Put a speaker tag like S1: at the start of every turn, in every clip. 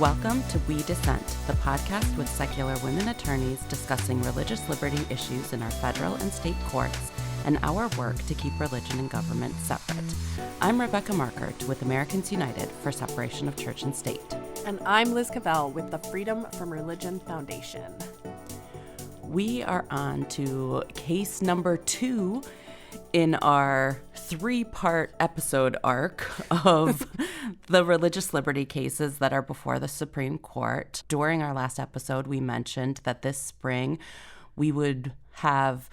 S1: Welcome to We Dissent, the podcast with secular women attorneys discussing religious liberty issues in our federal and state courts and our work to keep religion and government separate. I'm Rebecca Markert with Americans United for Separation of Church and State.
S2: And I'm Liz Cavell with the Freedom from Religion Foundation.
S1: We are on to case number 2 in our 3-part episode arc of the religious liberty cases that are before the Supreme Court. During our last episode, we mentioned that this spring we would have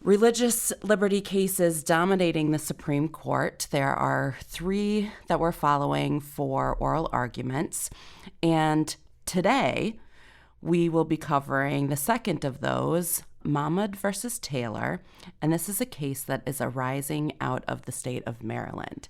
S1: religious liberty cases dominating the Supreme Court. There are 3 that we're following for oral arguments. And today, we will be covering the second of those, Mahmoud versus Taylor, and this is a case that is arising out of the state of Maryland.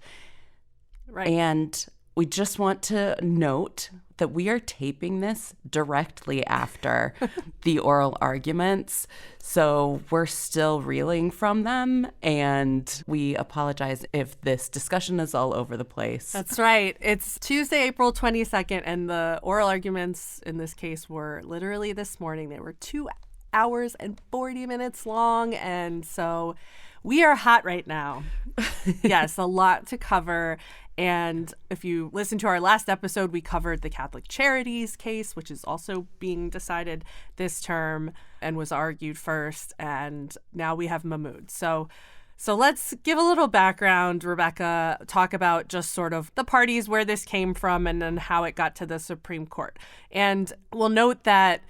S2: Right.
S1: And we just want to note that we are taping this directly after the oral arguments, so we're still reeling from them, and we apologize if this discussion is all over the place.
S2: That's right. It's Tuesday, April 22nd, and the oral arguments in this case were literally this morning. They were 2 hours and 40 minutes long, and so we are hot right now. Yes, a lot to cover. And if you listen to our last episode, we covered the Catholic Charities case, which is also being decided this term and was argued first. And now we have Mahmoud. So let's give a little background, Rebecca, talk about just sort of the parties, where this came from, and then how it got to the Supreme Court. And we'll note that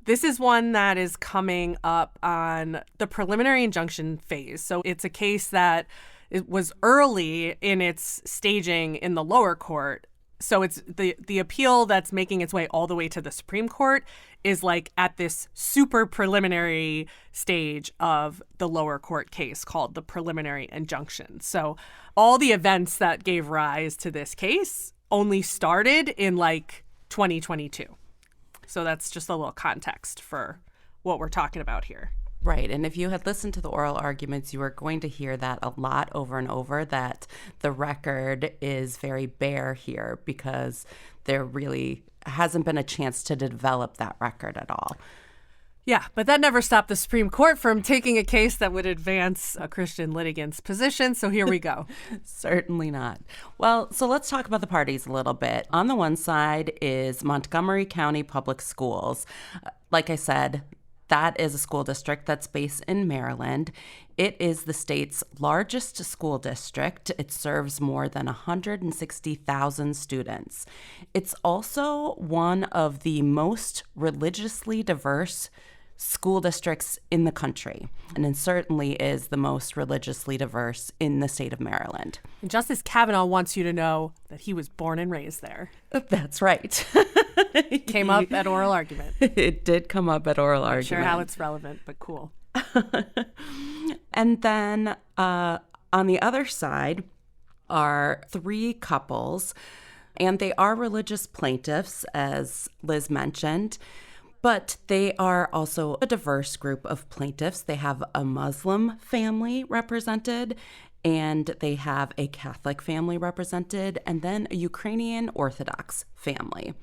S2: this is one that is coming up on the preliminary injunction phase. So it's a case that it was early in its staging in the lower court. So it's the appeal that's making its way all the way to the Supreme Court is like at this super preliminary stage of the lower court case called the preliminary injunction. So all the events that gave rise to this case only started in like 2022. So that's just a little context for what we're talking about here.
S1: Right. And if you had listened to the oral arguments, you were going to hear that a lot over and over, that the record is very bare here because there really hasn't been a chance to develop that record at all.
S2: Yeah, but that never stopped the Supreme Court from taking a case that would advance a Christian litigant's position. So here we go.
S1: Certainly not. Well, so let's talk about the parties a little bit. On the one side is Montgomery County Public Schools. Like I said, that is a school district that's based in Maryland. It is the state's largest school district. It serves more than 160,000 students. It's also one of the most religiously diverse school districts in the country, and it certainly is the most religiously diverse in the state of Maryland.
S2: And Justice Kavanaugh wants you to know that he was born and raised there.
S1: That's right.
S2: Came up at oral argument.
S1: It did come up at oral argument.
S2: Not sure how it's relevant, but cool.
S1: And then on the other side are 3 couples, and they are religious plaintiffs, as Liz mentioned. But they are also a diverse group of plaintiffs. They have a Muslim family represented, and they have a Catholic family represented, and then a Ukrainian Orthodox family.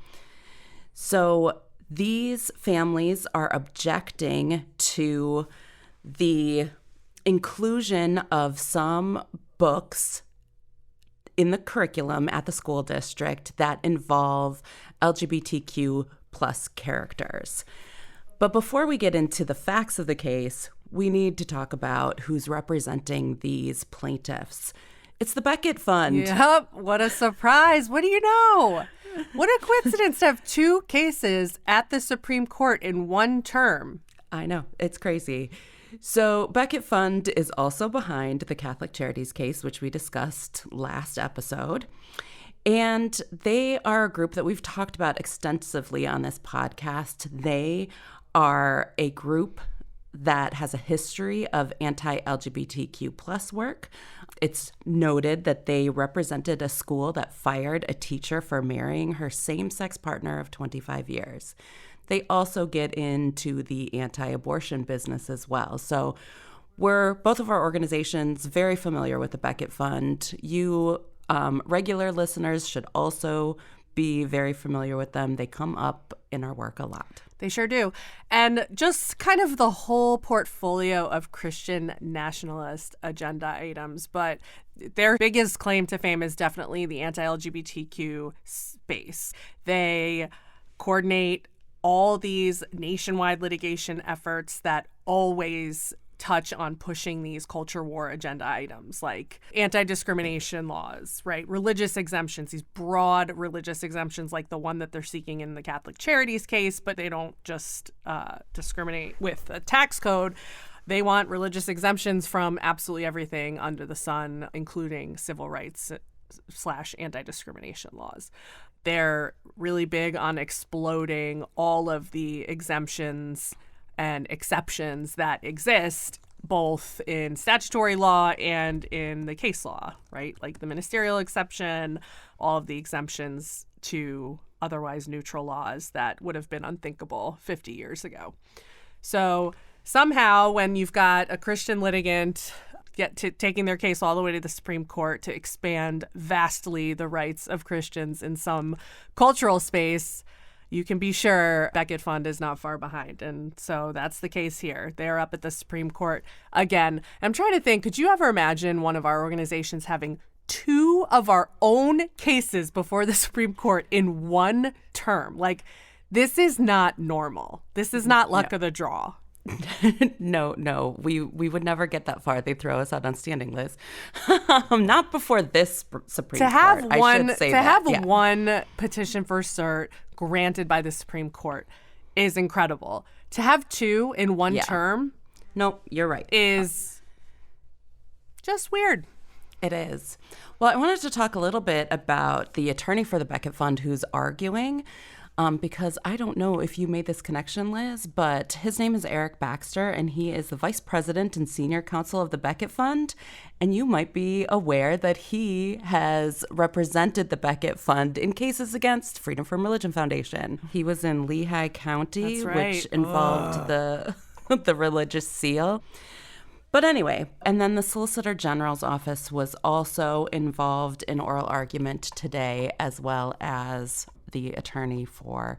S1: So these families are objecting to the inclusion of some books in the curriculum at the school district that involve LGBTQ plus characters. But before we get into the facts of the case, we need to talk about who's representing these plaintiffs. It's the Becket Fund.
S2: Yep. What a surprise. What do you know? What a coincidence to have 2 cases at the Supreme Court in one term.
S1: I know. It's crazy. So Becket Fund is also behind the Catholic Charities case, which we discussed last episode. And they are a group that we've talked about extensively on this podcast. They are a group that has a history of anti-LGBTQ plus work. It's noted that they represented a school that fired a teacher for marrying her same-sex partner of 25 years. They also get into the anti-abortion business as well. So we're, both of our organizations, very familiar with the Becket Fund. You regular listeners should also be very familiar with them. They come up in our work a lot.
S2: They sure do. And just kind of the whole portfolio of Christian nationalist agenda items. But their biggest claim to fame is definitely the anti-LGBTQ space. They coordinate all these nationwide litigation efforts that always touch on pushing these culture war agenda items like anti-discrimination laws, right? Religious exemptions, these broad religious exemptions like the one that they're seeking in the Catholic Charities case, but they don't just discriminate with a tax code. They want religious exemptions from absolutely everything under the sun, including civil rights / anti-discrimination laws. They're really big on exploding all of the exemptions and exceptions that exist both in statutory law and in the case law, right? Like the ministerial exception, all of the exemptions to otherwise neutral laws that would have been unthinkable 50 years ago. So somehow when you've got a Christian litigant taking their case all the way to the Supreme Court to expand vastly the rights of Christians in some cultural space, you can be sure Becket Fund is not far behind. And so that's the case here. They're up at the Supreme Court again. I'm trying to think, could you ever imagine one of our organizations having two of our own cases before the Supreme Court in one term? Like, this is not normal. This is not luck of the draw.
S1: No, we would never get that far. They throw us out on standing, Liz. Not before this Supreme Court.
S2: Have one petition for cert granted by the Supreme Court is incredible. To have two in one term,
S1: no, you're right,
S2: is just weird.
S1: It is. Well, I wanted to talk a little bit about the attorney for the Becket Fund who's arguing. Because I don't know if you made this connection, Liz, but his name is Eric Baxter, and he is the vice president and senior counsel of the Becket Fund. And you might be aware that he has represented the Becket Fund in cases against Freedom from Religion Foundation. He was in Lehigh County,
S2: That's right.
S1: which involved the religious seal. But anyway, and then the Solicitor General's office was also involved in oral argument today, as well as the attorney for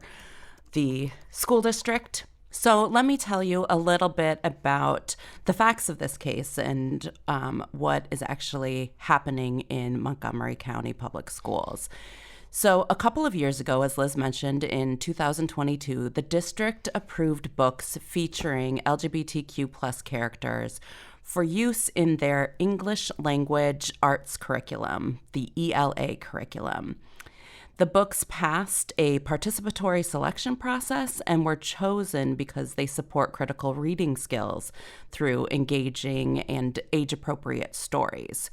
S1: the school district. So let me tell you a little bit about the facts of this case and what is actually happening in Montgomery County Public Schools. So a couple of years ago, as Liz mentioned, in 2022, the district approved books featuring LGBTQ plus characters for use in their English language arts curriculum, the ELA curriculum. The books passed a participatory selection process and were chosen because they support critical reading skills through engaging and age-appropriate stories.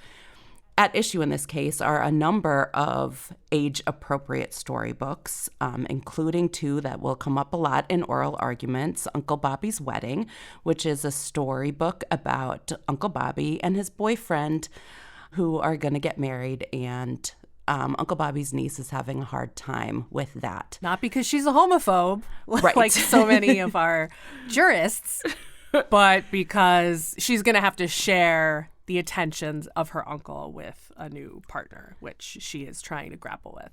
S1: At issue in this case are a number of age-appropriate storybooks, including two that will come up a lot in oral arguments, Uncle Bobby's Wedding, which is a storybook about Uncle Bobby and his boyfriend who are going to get married, and Uncle Bobby's niece is having a hard time with that.
S2: Not because she's a homophobe,
S1: right,
S2: like so many of our jurists, but because she's going to have to share the attentions of her uncle with a new partner, which she is trying to grapple with.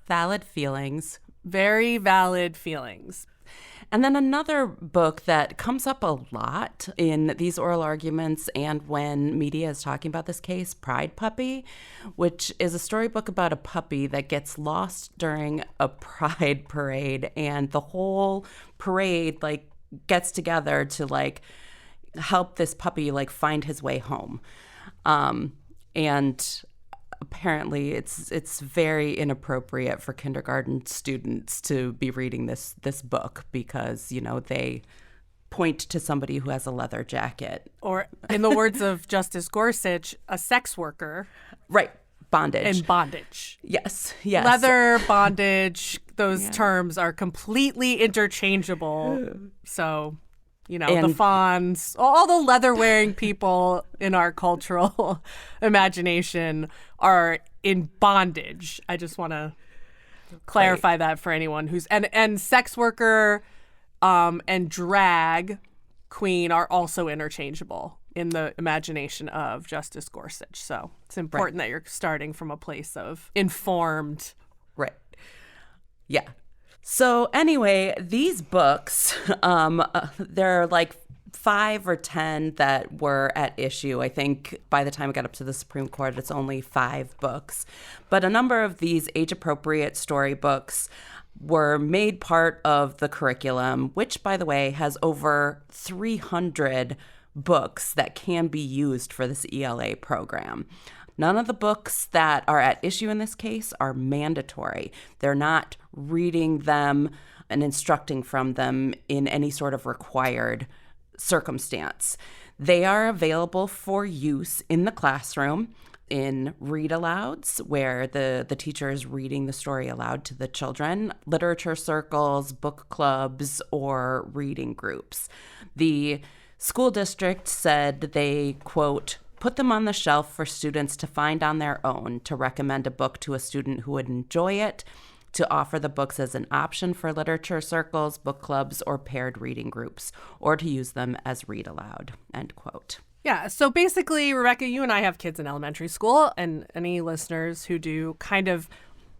S1: Valid feelings.
S2: Very valid feelings.
S1: And then another book that comes up a lot in these oral arguments and when media is talking about this case, Pride Puppy, which is a storybook about a puppy that gets lost during a pride parade, and the whole parade gets together to help this puppy find his way home. And apparently it's very inappropriate for kindergarten students to be reading this book because, they point to somebody who has a leather jacket.
S2: Or in the words of Justice Gorsuch, a sex worker.
S1: Right. Bondage.
S2: And bondage.
S1: Yes.
S2: Leather, bondage, those terms are completely interchangeable. So, the fawns, all the leather-wearing people in our cultural imagination are in bondage. I just want to clarify that for anyone who's... And sex worker and drag queen are also interchangeable in the imagination of Justice Gorsuch. So it's important that you're starting from a place of informed...
S1: Right. Yeah. So anyway, these books, there are like 5 or 10 that were at issue. I think by the time it got up to the Supreme Court, it's only 5 books. But a number of these age-appropriate storybooks were made part of the curriculum, which, by the way, has over 300 books that can be used for this ELA program. None of the books that are at issue in this case are mandatory. They're not reading them and instructing from them in any sort of required circumstance. They are available for use in the classroom in read-alouds, where the teacher is reading the story aloud to the children, literature circles, book clubs, or reading groups. The school district said they, quote, put them on the shelf for students to find on their own, to recommend a book to a student who would enjoy it, to offer the books as an option for literature circles, book clubs, or paired reading groups, or to use them as read aloud, end quote.
S2: Yeah, so basically, Rebecca, you and I have kids in elementary school, and any listeners who do kind of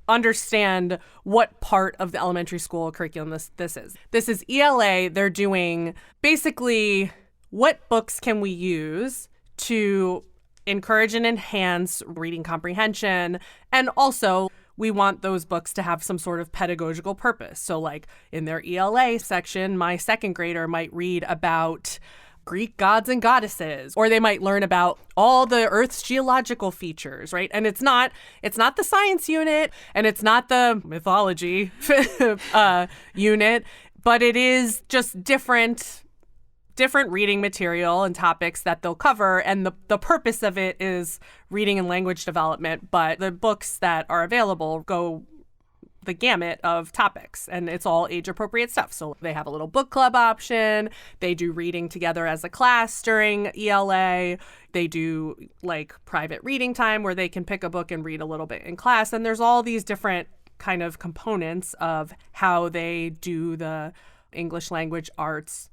S2: understand what part of the elementary school curriculum this is. This is ELA. They're doing basically what books can we use to encourage and enhance reading comprehension. And also, we want those books to have some sort of pedagogical purpose. So like in their ELA section, my second grader might read about Greek gods and goddesses, or they might learn about all the Earth's geological features, right? And it's not the science unit, and it's not the mythology unit, but it is just different reading material and topics that they'll cover, and the purpose of it is reading and language development, but the books that are available go the gamut of topics, and it's all age-appropriate stuff. So they have a little book club option, they do reading together as a class during ELA, they do like private reading time where they can pick a book and read a little bit in class, and there's all these different kind of components of how they do the English language arts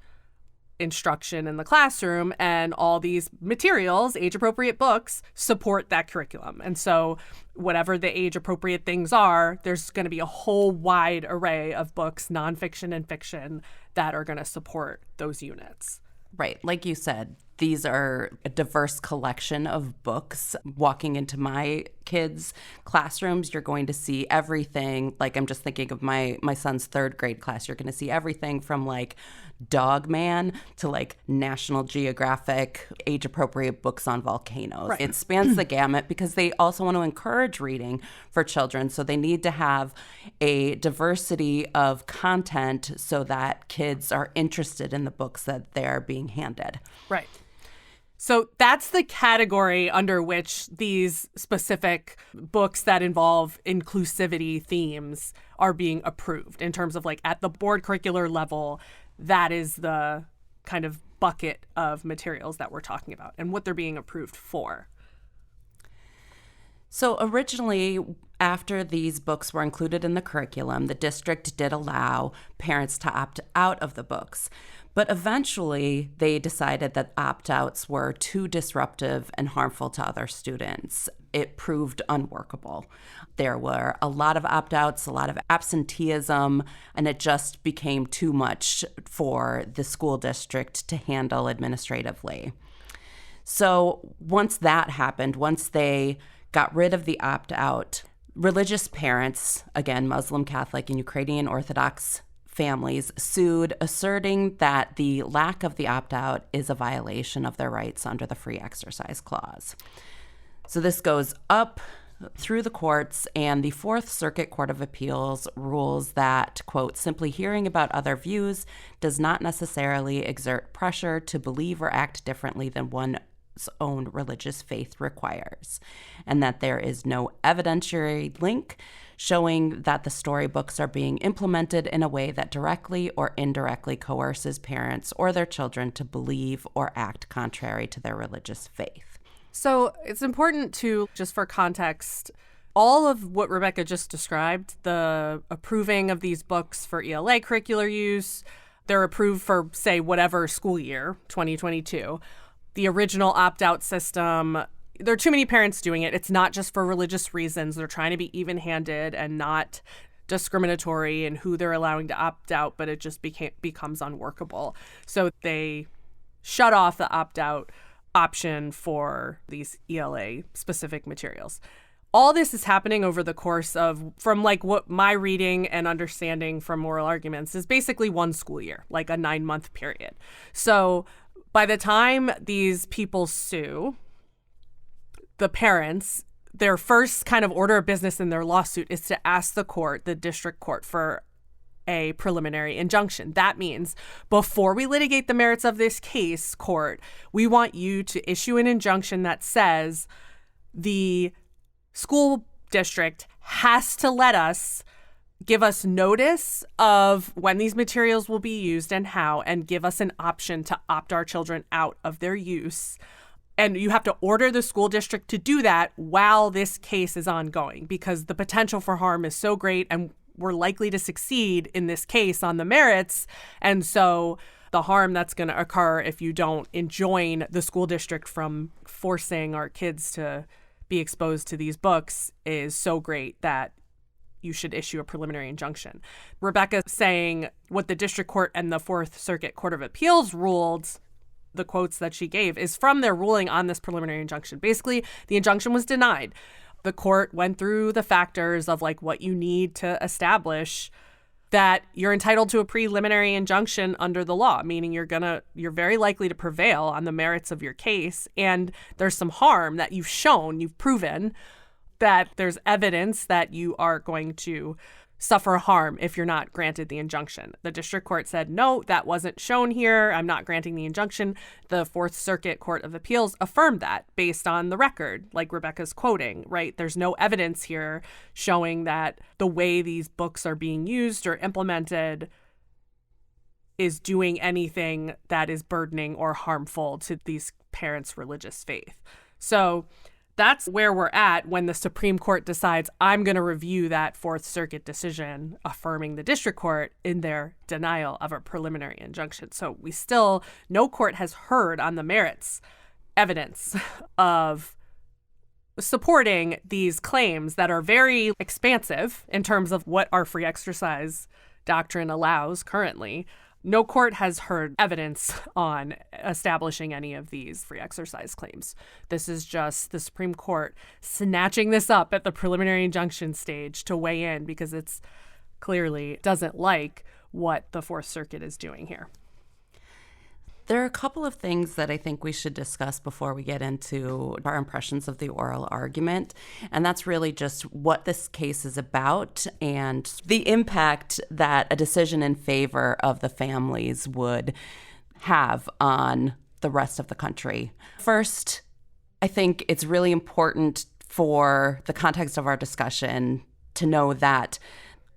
S2: instruction in the classroom, and all these materials, age-appropriate books, support that curriculum. And so whatever the age-appropriate things are, there's going to be a whole wide array of books, nonfiction and fiction, that are going to support those units.
S1: Right. Like you said, these are a diverse collection of books. Walking into my kids' classrooms, you're going to see everything. Like, I'm just thinking of my son's 3rd grade class. You're going to see everything from like Dog Man to like National Geographic age-appropriate books on volcanoes.
S2: Right.
S1: It spans the gamut because they also want to encourage reading for children. So they need to have a diversity of content so that kids are interested in the books that they're being handed.
S2: Right. So that's the category under which these specific books that involve inclusivity themes are being approved in terms of like at the board curricular level. That is the kind of bucket of materials that we're talking about and what they're being approved for.
S1: So originally, after these books were included in the curriculum, the district did allow parents to opt out of the books. But eventually, they decided that opt-outs were too disruptive and harmful to other students. It proved unworkable. There were a lot of opt-outs, a lot of absenteeism, and it just became too much for the school district to handle administratively. So once that happened, once they got rid of the opt-out, religious parents, again, Muslim, Catholic, and Ukrainian Orthodox families, sued, asserting that the lack of the opt-out is a violation of their rights under the Free Exercise Clause. So this goes up through the courts, and the Fourth Circuit Court of Appeals rules that, quote, simply hearing about other views does not necessarily exert pressure to believe or act differently than one's own religious faith requires, and that there is no evidentiary link showing that the storybooks are being implemented in a way that directly or indirectly coerces parents or their children to believe or act contrary to their religious faith.
S2: So it's important to, just for context, all of what Rebecca just described, the approving of these books for ELA curricular use, they're approved for, say, whatever school year, 2022. The original opt-out system, there are too many parents doing it. It's not just for religious reasons. They're trying to be even-handed and not discriminatory in who they're allowing to opt out, but it just becomes unworkable. So they shut off the opt-out option for these ELA specific materials. All this is happening over the course of, from like what my reading and understanding from oral arguments is basically one school year, like a 9-month period. So by the time these people sue, the parents, their first kind of order of business in their lawsuit is to ask the court, the district court, for a preliminary injunction. That means before we litigate the merits of this case, court, we want you to issue an injunction that says the school district has to give us notice of when these materials will be used and how, and give us an option to opt our children out of their use. And you have to order the school district to do that while this case is ongoing, because the potential for harm is so great and we're likely to succeed in this case on the merits. And so the harm that's going to occur if you don't enjoin the school district from forcing our kids to be exposed to these books is so great that you should issue a preliminary injunction. Rebecca saying what the district court and the Fourth Circuit Court of Appeals ruled, the quotes that she gave, is from their ruling on this preliminary injunction. Basically, the injunction was denied. The court went through the factors of like what you need to establish that you're entitled to a preliminary injunction under the law, meaning you're very likely to prevail on the merits of your case. And there's some harm that you've proven that there's evidence that you are going to suffer harm if you're not granted the injunction. The district court said, no, that wasn't shown here. I'm not granting the injunction. The Fourth Circuit Court of Appeals affirmed that based on the record, like Rebecca's quoting, right? There's no evidence here showing that the way these books are being used or implemented is doing anything that is burdening or harmful to these parents' religious faith. So that's where we're at when the Supreme Court decides, I'm going to review that Fourth Circuit decision affirming the district court in their denial of a preliminary injunction. So no court has heard on the merits evidence of supporting these claims that are very expansive in terms of what our free exercise doctrine allows currently. No court has heard evidence on establishing any of these free exercise claims. This is just the Supreme Court snatching this up at the preliminary injunction stage to weigh in because it's clearly doesn't like what the Fourth Circuit is doing here.
S1: There are a couple of things that I think we should discuss before we get into our impressions of the oral argument. And that's really just what this case is about and the impact that a decision in favor of the families would have on the rest of the country. First, I think it's really important for the context of our discussion to know that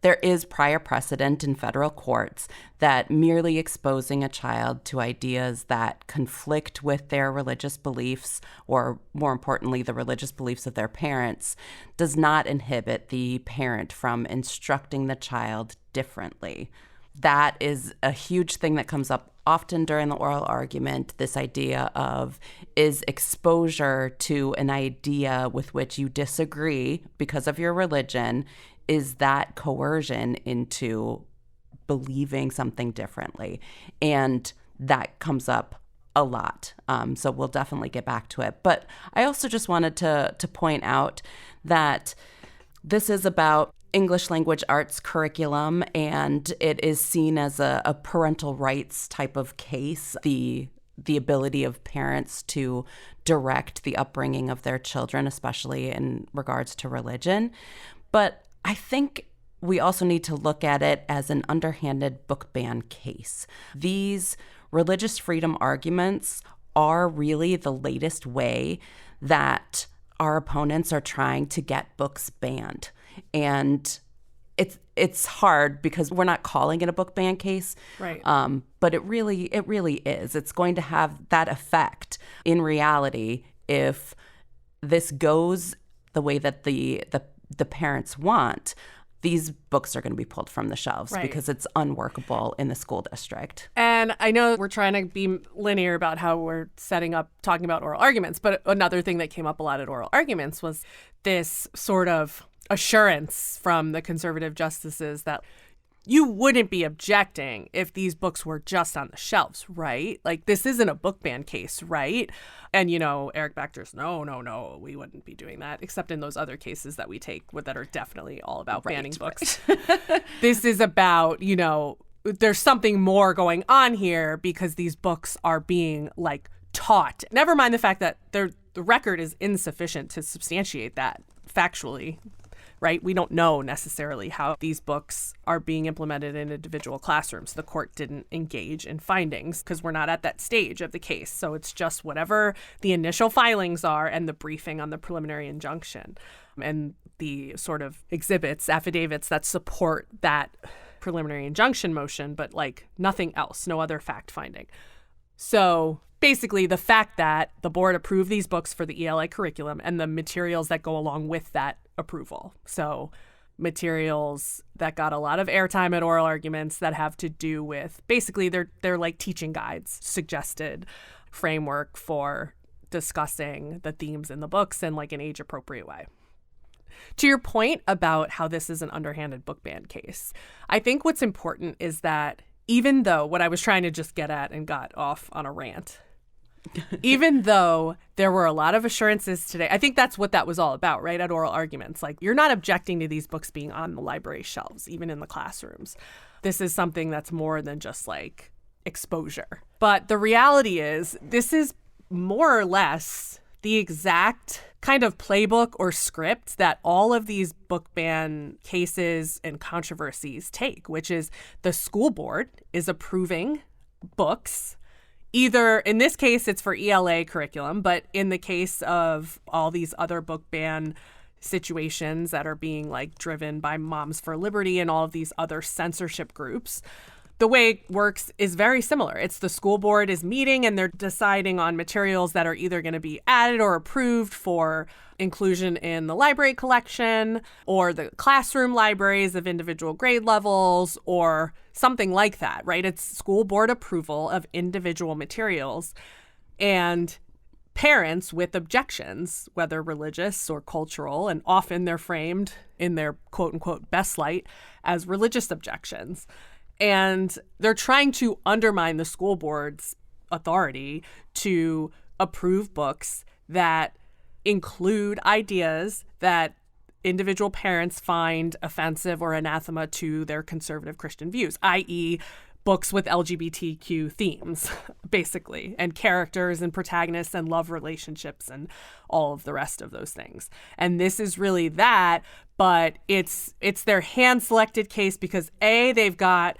S1: there is prior precedent in federal courts that merely exposing a child to ideas that conflict with their religious beliefs, or more importantly, the religious beliefs of their parents, does not inhibit the parent from instructing the child differently. That is a huge thing that comes up often during the oral argument, this idea of, is exposure to an idea with which you disagree because of your religion, is that coercion into believing something differently? And that comes up a lot. So we'll definitely get back to it. But I also just wanted to point out that this is about English language arts curriculum, and it is seen as a parental rights type of case, the ability of parents to direct the upbringing of their children, especially in regards to religion. But I think we also need to look at it as an underhanded book ban case. These religious freedom arguments are really the latest way that our opponents are trying to get books banned. And it's hard because we're not calling it a book ban case.
S2: Right.
S1: But it really is. It's going to have that effect in reality if this goes the way that the parents want. These books are going to be pulled from the shelves because it's unworkable in the school district.
S2: And I know we're trying to be linear about how we're setting up talking about oral arguments, but another thing that came up a lot at oral arguments was this sort of assurance from the conservative justices that you wouldn't be objecting if these books were just on the shelves, right? Like, this isn't a book ban case, right? And, Eric Bachter's, no, we wouldn't be doing that, except in those other cases that we take that are definitely all about banning books. This is about, there's something more going on here because these books are being, taught. Never mind the fact that the record is insufficient to substantiate that factually. Right? We don't know necessarily how these books are being implemented in individual classrooms. The court didn't engage in findings because we're not at that stage of the case. So it's just whatever the initial filings are and the briefing on the preliminary injunction and the sort of exhibits, affidavits that support that preliminary injunction motion, but nothing else, no other fact finding. So basically, the fact that the board approved these books for the ELA curriculum and the materials that go along with that approval. So materials that got a lot of airtime at oral arguments that have to do with basically they're like teaching guides, suggested framework for discussing the themes in the books in an age appropriate way. To your point about how this is an underhanded book ban case, I think what's important is that even though what I was trying to just get at and got off on a rant, even though there were a lot of assurances today, I think that's what that was all about, right? At oral arguments, you're not objecting to these books being on the library shelves, even in the classrooms. This is something that's more than just exposure. But the reality is this is more or less the exact kind of playbook or script that all of these book ban cases and controversies take, which is the school board is approving books. Either in this case, it's for ELA curriculum, but in the case of all these other book ban situations that are being driven by Moms for Liberty and all of these other censorship groups, the way it works is very similar. It's the school board is meeting and they're deciding on materials that are either going to be added or approved for inclusion in the library collection or the classroom libraries of individual grade levels or something like that, right? It's school board approval of individual materials and parents with objections, whether religious or cultural, and often they're framed in their quote unquote best light as religious objections. And they're trying to undermine the school board's authority to approve books that include ideas that individual parents find offensive or anathema to their conservative Christian views, i.e., books with LGBTQ themes, basically, and characters and protagonists and love relationships and all of the rest of those things. And this is really that, but it's their hand-selected case because, A, they've got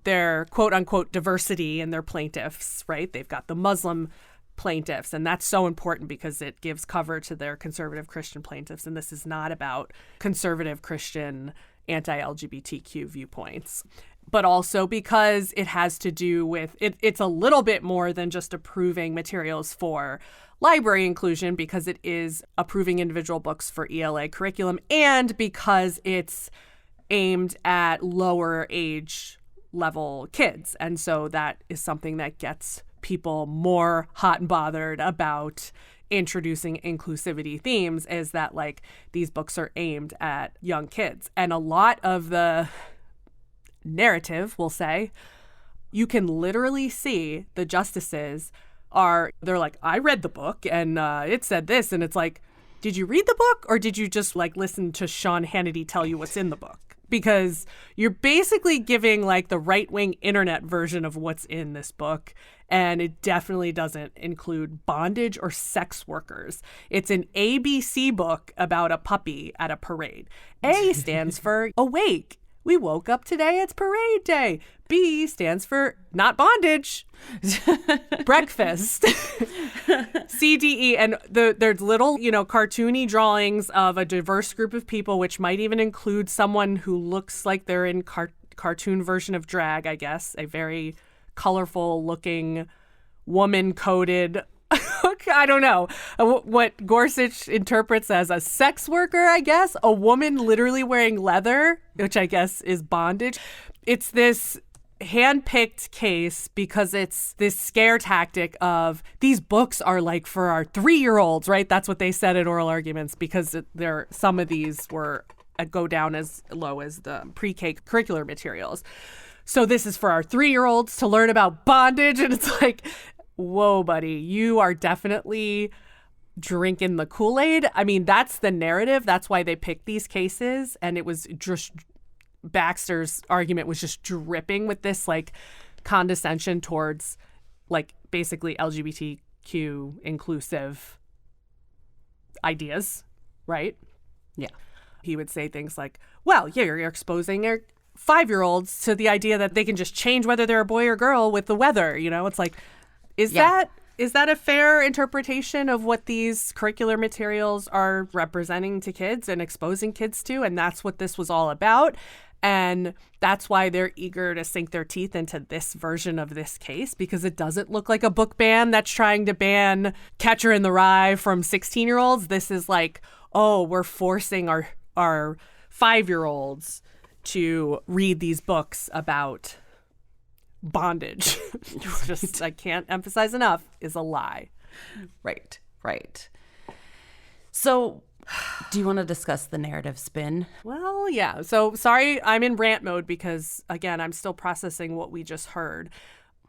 S2: their quote-unquote diversity in their plaintiffs, right? They've got the Muslim plaintiffs, and that's so important because it gives cover to their conservative Christian plaintiffs, and this is not about conservative Christian anti-LGBTQ viewpoints. But also because it has to do with, it's a little bit more than just approving materials for library inclusion because it is approving individual books for ELA curriculum and because it's aimed at lower age level kids. And so that is something that gets people more hot and bothered about introducing inclusivity themes is that these books are aimed at young kids. And a lot of the narrative, we'll say, you can literally see the justices they're like, I read the book and it said this. And it's did you read the book or did you just listen to Sean Hannity tell you what's in the book? Because you're basically giving the right-wing internet version of what's in this book. And it definitely doesn't include bondage or sex workers. It's an ABC book about a puppy at a parade. A stands for awake. We woke up today, it's parade day. B stands for not bondage. Breakfast. C, D, E. And there's little, cartoony drawings of a diverse group of people, which might even include someone who looks like they're in cartoon version of drag, I guess. A very colorful looking woman-coded I don't know what Gorsuch interprets as a sex worker, I guess, a woman literally wearing leather, which I guess is bondage. It's this handpicked case because it's this scare tactic of these books are like for our 3-year-olds, right? That's what they said at oral arguments, because some of these were go down as low as the pre-K curricular materials. So this is for our 3-year-olds to learn about bondage. And it's like, whoa, buddy, you are definitely drinking the Kool-Aid. I mean, that's the narrative. That's why they picked these cases. And it was just Baxter's argument was just dripping with this like condescension towards like basically LGBTQ inclusive ideas, right?
S1: Yeah.
S2: He would say things like, well, yeah, you're exposing your 5-year-olds to the idea that they can just change whether they're a boy or girl with the weather. You know, it's like, is that a fair interpretation of what these curricular materials are representing to kids and exposing kids to? And that's what this was all about. And that's why they're eager to sink their teeth into this version of this case, because it doesn't look like a book ban that's trying to ban Catcher in the Rye from 16-year-olds. This is like, oh, we're forcing our 5-year-olds to read these books about bondage. Just, I can't emphasize enough, is a lie.
S1: Right. So do you want to discuss the narrative spin?
S2: Well, yeah. So sorry, I'm in rant mode because, again, I'm still processing what we just heard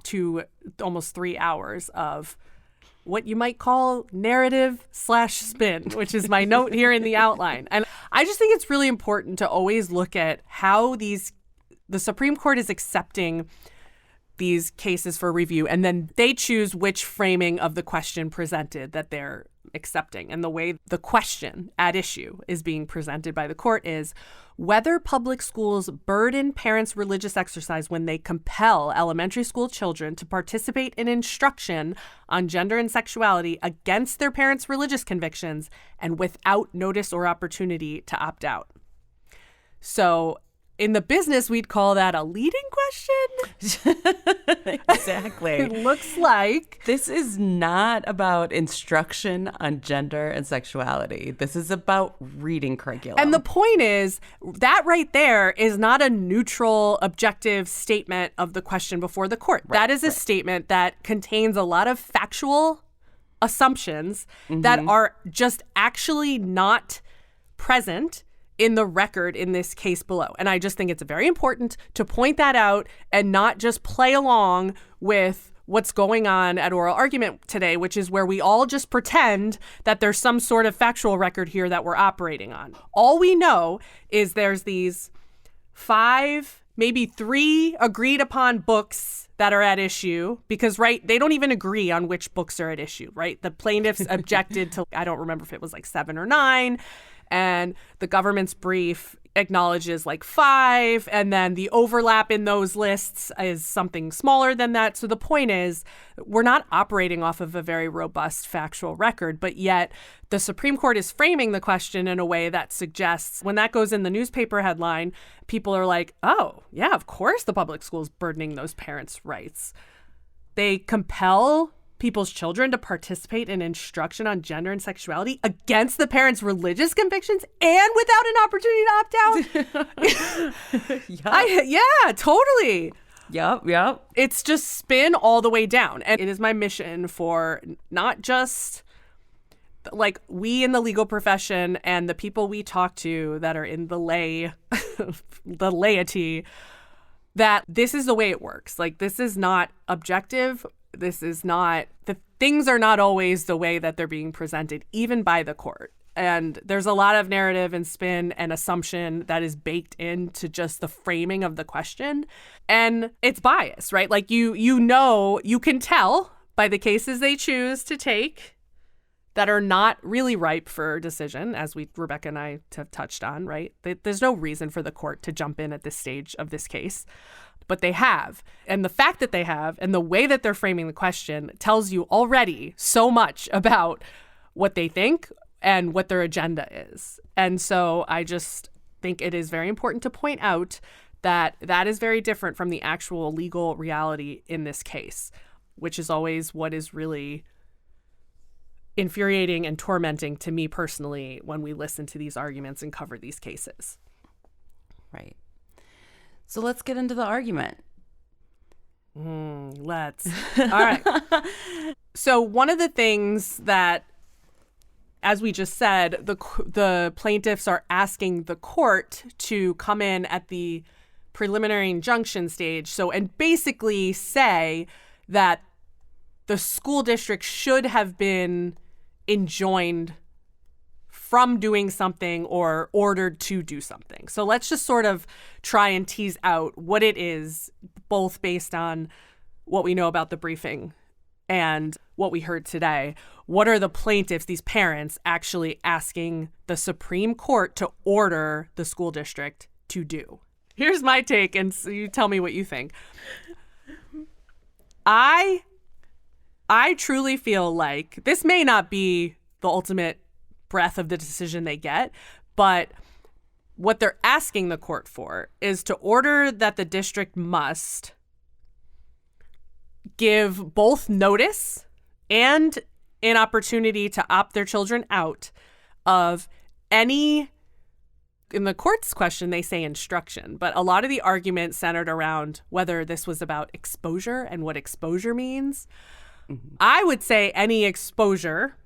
S2: to almost 3 hours of what you might call narrative/spin, which is my note here in the outline. And I just think it's really important to always look at how the Supreme Court is accepting these cases for review, and then they choose which framing of the question presented that they're accepting. And the way the question at issue is being presented by the court is whether public schools burden parents' religious exercise when they compel elementary school children to participate in instruction on gender and sexuality against their parents' religious convictions and without notice or opportunity to opt out. So in the business, we'd call that a leading question.
S1: Exactly.
S2: It looks like
S1: this is not about instruction on gender and sexuality. This is about reading curriculum.
S2: And the point is that right there is not a neutral, objective statement of the question before the court.
S1: Right,
S2: that is a statement that contains a lot of factual assumptions that are just actually not present in the record in this case below. And I just think it's very important to point that out and not just play along with what's going on at oral argument today, which is where we all just pretend that there's some sort of factual record here that we're operating on. All we know is there's these 5, maybe 3 agreed upon books that are at issue because, right, they don't even agree on which books are at issue, right? The plaintiffs objected to, I don't remember if it was like 7 or 9. And the government's brief acknowledges like 5, and then the overlap in those lists is something smaller than that. So the point is, we're not operating off of a very robust factual record, but yet the Supreme Court is framing the question in a way that suggests when that goes in the newspaper headline, people are like, oh, yeah, of course the public school is burdening those parents' rights. They compel people's children to participate in instruction on gender and sexuality against the parents' religious convictions and without an opportunity to opt out. Yeah, totally.
S1: Yep.
S2: It's just spin all the way down. And it is my mission for not just like we in the legal profession and the people we talk to that are in the the laity, that this is the way it works. Like, this is not objective. This is not, the things are not always the way that they're being presented, even by the court. And there's a lot of narrative and spin and assumption that is baked into just the framing of the question. And it's biased, right? Like you can tell by the cases they choose to take that are not really ripe for decision, as Rebecca and I have touched on, right? There's no reason for the court to jump in at this stage of this case. But they have. And the fact that they have and the way that they're framing the question tells you already so much about what they think and what their agenda is. And so I just think it is very important to point out that that is very different from the actual legal reality in this case, which is always what is really infuriating and tormenting to me personally when we listen to these arguments and cover these cases.
S1: Right. So let's get into the argument.
S2: Let's. All right. So one of the things that, as we just said, the plaintiffs are asking the court to come in at the preliminary injunction stage. So, and basically say that the school district should have been enjoined from doing something or ordered to do something. So let's just sort of try and tease out what it is, both based on what we know about the briefing and what we heard today. What are the plaintiffs, these parents, actually asking the Supreme Court to order the school district to do? Here's my take, and so you tell me what you think. I truly feel like this may not be the ultimate breadth of the decision they get, but what they're asking the court for is to order that the district must give both notice and an opportunity to opt their children out of any, in the court's question, they say instruction, but a lot of the argument centered around whether this was about exposure and what exposure means. Mm-hmm. I would say any exposure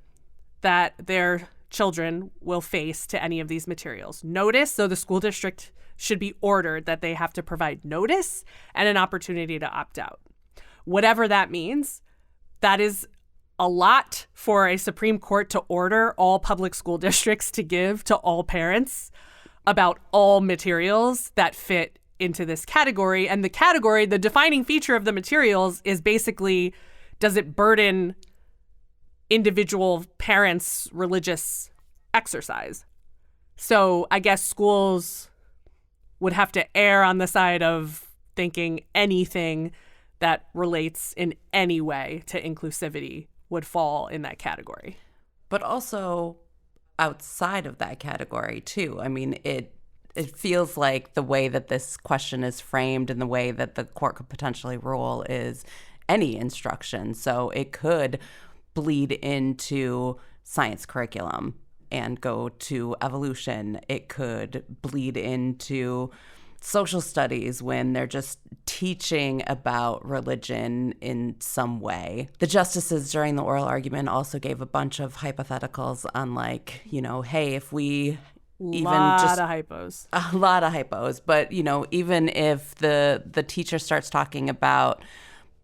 S2: that their children will face to any of these materials. Notice, so the school district should be ordered that they have to provide notice and an opportunity to opt out. Whatever that means, that is a lot for a Supreme Court to order all public school districts to give to all parents about all materials that fit into this category. And the category, the defining feature of the materials is basically, does it burden individual parents' religious exercise? So I guess schools would have to err on the side of thinking anything that relates in any way to inclusivity would fall in that category.
S1: But also outside of that category too. I mean, it feels like the way that this question is framed and the way that the court could potentially rule is any instruction. So it could bleed into science curriculum and go to evolution. It could bleed into social studies when they're just teaching about religion in some way. The justices during the oral argument also gave a bunch of hypotheticals on, like, you know, hey, if we even just
S2: a
S1: lot of hypos, but, you know, even if the teacher starts talking about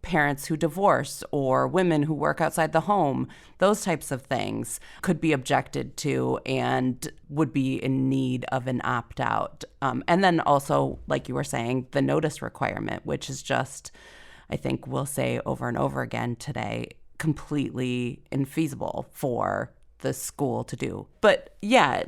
S1: parents who divorce or women who work outside the home, those types of things could be objected to and would be in need of an opt-out. And then also, like you were saying, the notice requirement, which is just, I think we'll say over and over again today, completely infeasible for the school to do. But yeah,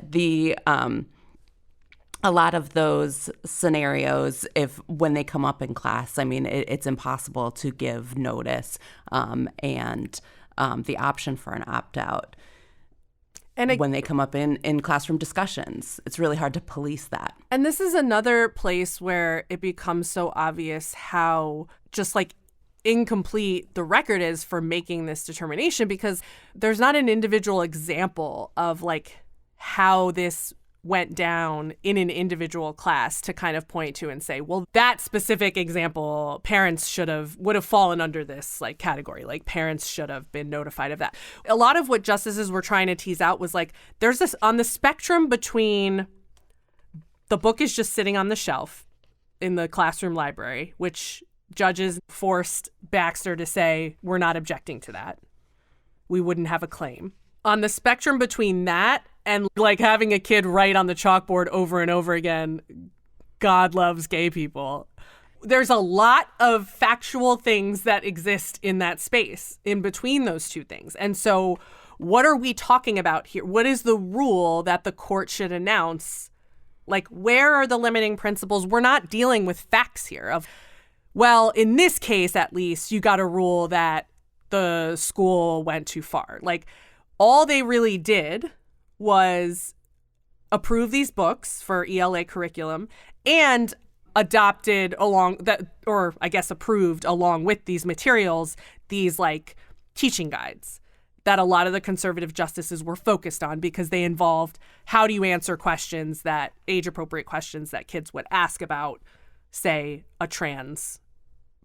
S1: a lot of those scenarios, if when they come up in class, I mean, it's impossible to give notice and the option for an opt-out. And when they come up in classroom discussions, it's really hard to police that.
S2: And this is another place where it becomes so obvious how just like incomplete the record is for making this determination, because there's not an individual example of like how this went down in an individual class to kind of point to and say, well, that specific example, parents would have fallen under this like category, like parents should have been notified of that. A lot of what justices were trying to tease out was like, there's this on the spectrum between the book is just sitting on the shelf in the classroom library, which judges forced Baxter to say, we're not objecting to that. We wouldn't have a claim. On the spectrum between that and like having a kid write on the chalkboard over and over again, God loves gay people, there's a lot of factual things that exist in that space in between those two things. And so what are we talking about here? What is the rule that the court should announce? Like, where are the limiting principles? We're not dealing with facts here of, well, in this case, at least, you got a rule that the school went too far. Like, all they really did was approve these books for ELA curriculum and adopted along that, or I guess approved along with these materials, these like teaching guides that a lot of the conservative justices were focused on because they involved how do you answer questions that age appropriate questions that kids would ask about, say, a trans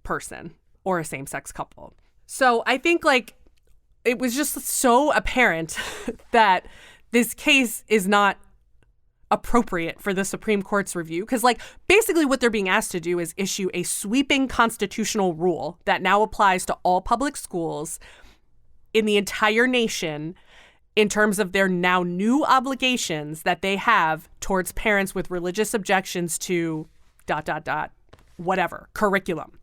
S2: person or a same-sex couple. So I think like it was just so apparent that this case is not appropriate for the Supreme Court's review, because like basically what they're being asked to do is issue a sweeping constitutional rule that now applies to all public schools in the entire nation in terms of their now new obligations that they have towards parents with religious objections to ... whatever, curriculum,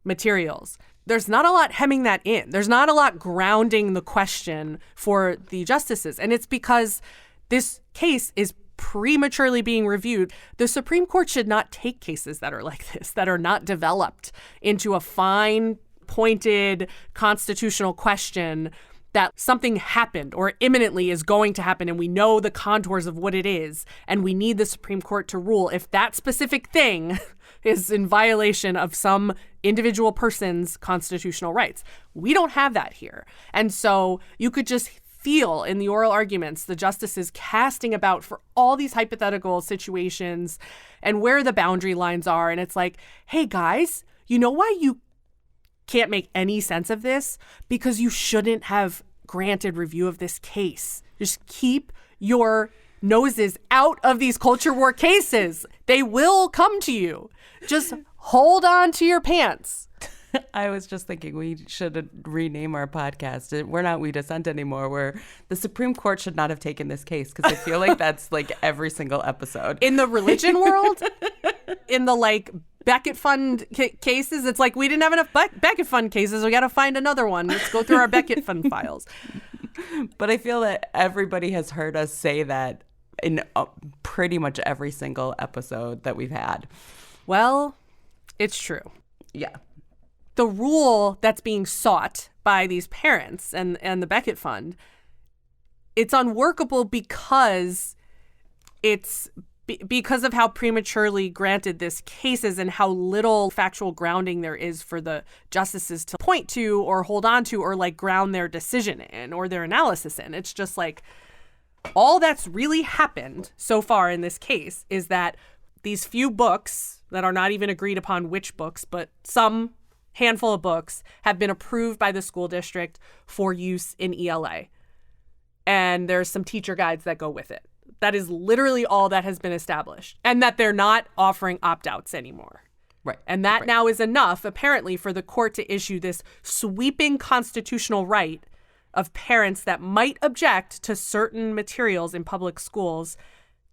S2: materials. There's not a lot hemming that in. There's not a lot grounding the question for the justices. And it's because this case is prematurely being reviewed. The Supreme Court should not take cases that are like this, that are not developed into a fine, pointed constitutional question that something happened or imminently is going to happen, and we know the contours of what it is, and we need the Supreme Court to rule if that specific thing is in violation of some individual person's constitutional rights. We don't have that here. And so you could just feel in the oral arguments the justices casting about for all these hypothetical situations and where the boundary lines are. And it's like, hey, guys, you know why you can't make any sense of this? Because you shouldn't have granted review of this case. Just keep your noses out of these culture war cases. They will come to you. Just hold on to your pants.
S1: I was just thinking we should rename our podcast. We're not We Dissent anymore. We're the Supreme Court should not have taken this case, because I feel like that's like every single episode.
S2: In the religion world, in the like Beckett Fund cases, it's like we didn't have enough Beckett Fund cases. We got to find another one. Let's go through our Beckett Fund files.
S1: But I feel that everybody has heard us say that in pretty much every single episode that we've had.
S2: Well, it's true.
S1: Yeah.
S2: The rule that's being sought by these parents and the Beckett Fund, it's unworkable because because of how prematurely granted this case is and how little factual grounding there is for the justices to point to or hold on to or like ground their decision in or their analysis in. It's just like all that's really happened so far in this case is that these few books that are not even agreed upon which books, but some handful of books have been approved by the school district for use in ELA. And there's some teacher guides that go with it. That is literally all that has been established. And that they're not offering opt-outs anymore.
S1: Right.
S2: And that now is enough, apparently, for the court to issue this sweeping constitutional right of parents that might object to certain materials in public schools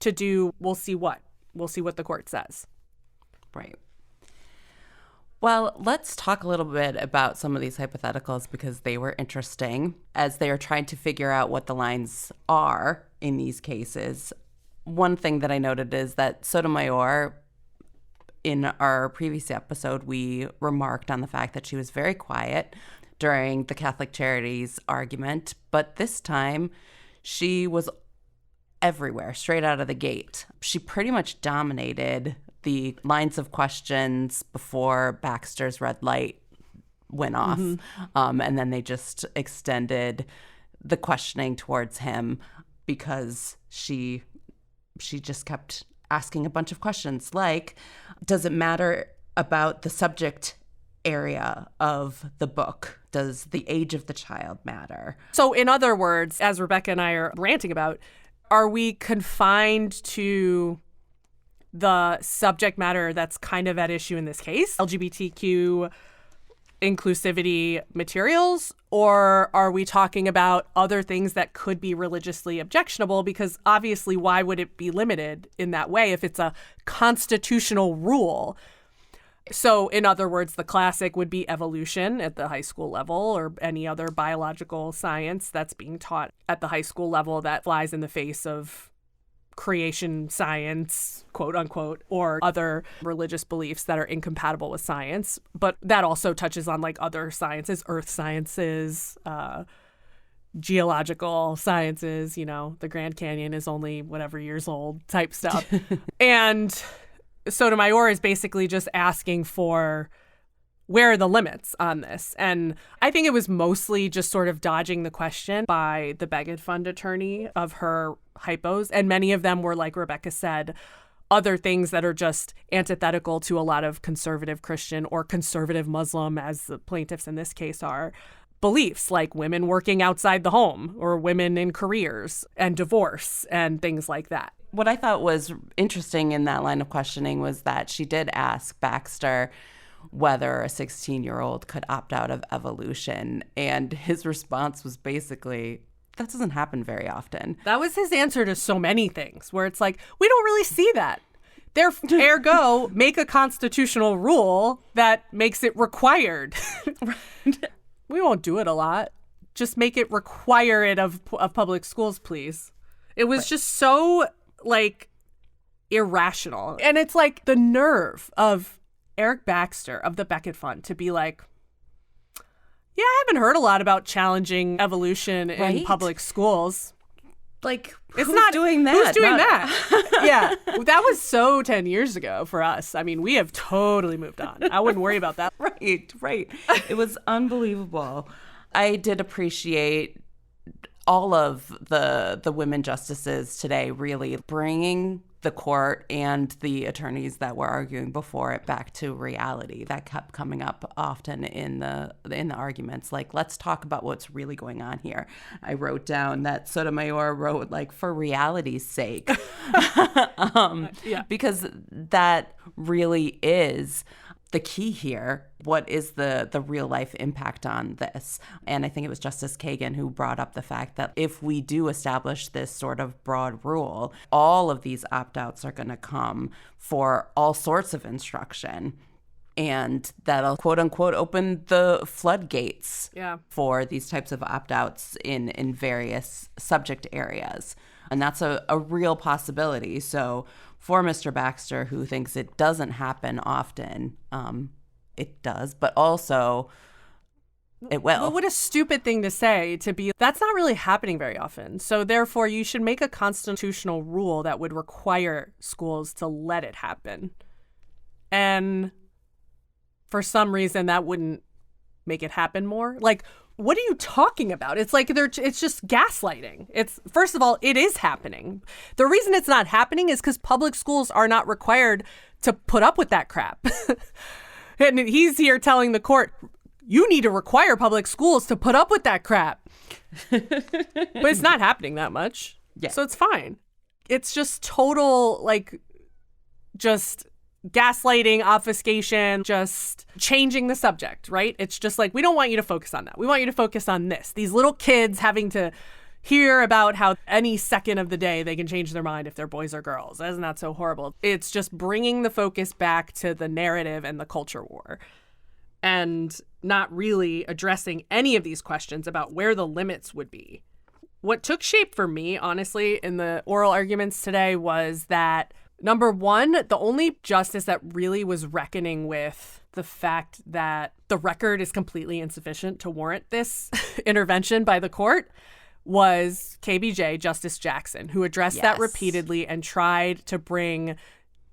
S2: to do, we'll see what the court says.
S1: Right. Well, let's talk a little bit about some of these hypotheticals because they were interesting as they are trying to figure out what the lines are in these cases. One thing that I noted is that Sotomayor, in our previous episode, we remarked on the fact that she was very quiet during the Catholic Charities argument, but this time she was everywhere, straight out of the gate. She pretty much dominated the lines of questions before Baxter's red light went off. And then they just extended the questioning towards him because she just kept asking a bunch of questions like, does it matter about the subject area of the book? Does the age of the child matter?
S2: So in other words, as Rebecca and I are ranting about, are we confined to the subject matter that's kind of at issue in this case, LGBTQ inclusivity materials, or are we talking about other things that could be religiously objectionable? Because obviously, why would it be limited in that way if it's a constitutional rule? So in other words, the classic would be evolution at the high school level or any other biological science that's being taught at the high school level that flies in the face of creation science, quote unquote, or other religious beliefs that are incompatible with science. But that also touches on like other sciences, earth sciences, geological sciences, the Grand Canyon is only whatever years old type stuff. And Sotomayor is basically just asking for where are the limits on this? And I think it was mostly just sort of dodging the question by the Beckett Fund attorney of her hypos. And many of them were, like Rebecca said, other things that are just antithetical to a lot of conservative Christian or conservative Muslim, as the plaintiffs in this case are, beliefs, like women working outside the home or women in careers and divorce and things like that.
S1: What I thought was interesting in that line of questioning was that she did ask Baxter whether a 16-year-old could opt out of evolution. And his response was basically, that doesn't happen very often.
S2: That was his answer to so many things, where it's like, we don't really see that. Ergo, make a constitutional rule that makes it required. We won't do it a lot. Just make it require it of public schools, please. It was just so, like, irrational. And it's like the nerve of Eric Baxter of the Beckett Fund to be like, yeah, I haven't heard a lot about challenging evolution in public schools.
S1: Like,
S2: it's not doing that. Who's doing that?
S1: Yeah,
S2: that was so 10 years ago for us. I mean, we have totally moved on. I wouldn't worry about that.
S1: Right. It was unbelievable. I did appreciate all of the women justices today really bringing the court and the attorneys that were arguing before it back to reality. That kept coming up often in the arguments. Like, let's talk about what's really going on here. I wrote down that Sotomayor wrote, like, for reality's sake, because that really is the key here. What is the real life impact on this? And I think it was Justice Kagan who brought up the fact that if we do establish this sort of broad rule, all of these opt-outs are going to come for all sorts of instruction. And that'll, quote unquote, open the floodgates for these types of opt-outs in various subject areas. And that's a real possibility. So for Mr. Baxter, who thinks it doesn't happen often, it does, but also it will.
S2: Well, what a stupid thing to say, to be, that's not really happening very often. So therefore, you should make a constitutional rule that would require schools to let it happen. And for some reason, that wouldn't make it happen more. Like, what are you talking about? It's like it's just gaslighting. It's, first of all, it is happening. The reason it's not happening is because public schools are not required to put up with that crap. And he's here telling the court, you need to require public schools to put up with that crap. But it's not happening that much.
S1: Yeah.
S2: So it's fine. It's just total, like, just gaslighting, obfuscation, just changing the subject, right? It's just like, we don't want you to focus on that. We want you to focus on this. These little kids having to hear about how any second of the day they can change their mind if they're boys or girls. Isn't that so horrible? It's just bringing the focus back to the narrative and the culture war and not really addressing any of these questions about where the limits would be. What took shape for me, honestly, in the oral arguments today was that, number one, the only justice that really was reckoning with the fact that the record is completely insufficient to warrant this intervention by the court was KBJ, Justice Jackson, who addressed that repeatedly and tried to bring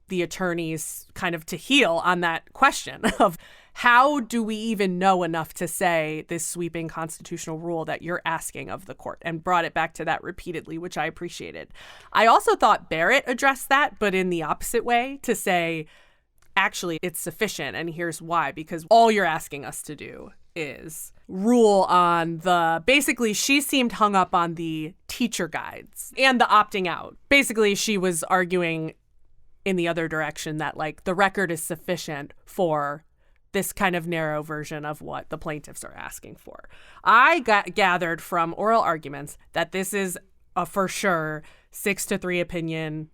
S2: the attorneys kind of to heel on that question of how do we even know enough to say this sweeping constitutional rule that you're asking of the court, and brought it back to that repeatedly, which I appreciated. I also thought Barrett addressed that, but in the opposite way, to say, actually, it's sufficient, and here's why, because all you're asking us to do is rule on basically she seemed hung up on the teacher guides and the opting out. Basically, she was arguing in the other direction that, like, the record is sufficient for this kind of narrow version of what the plaintiffs are asking for. I gathered from oral arguments that this is a for sure 6-3 opinion,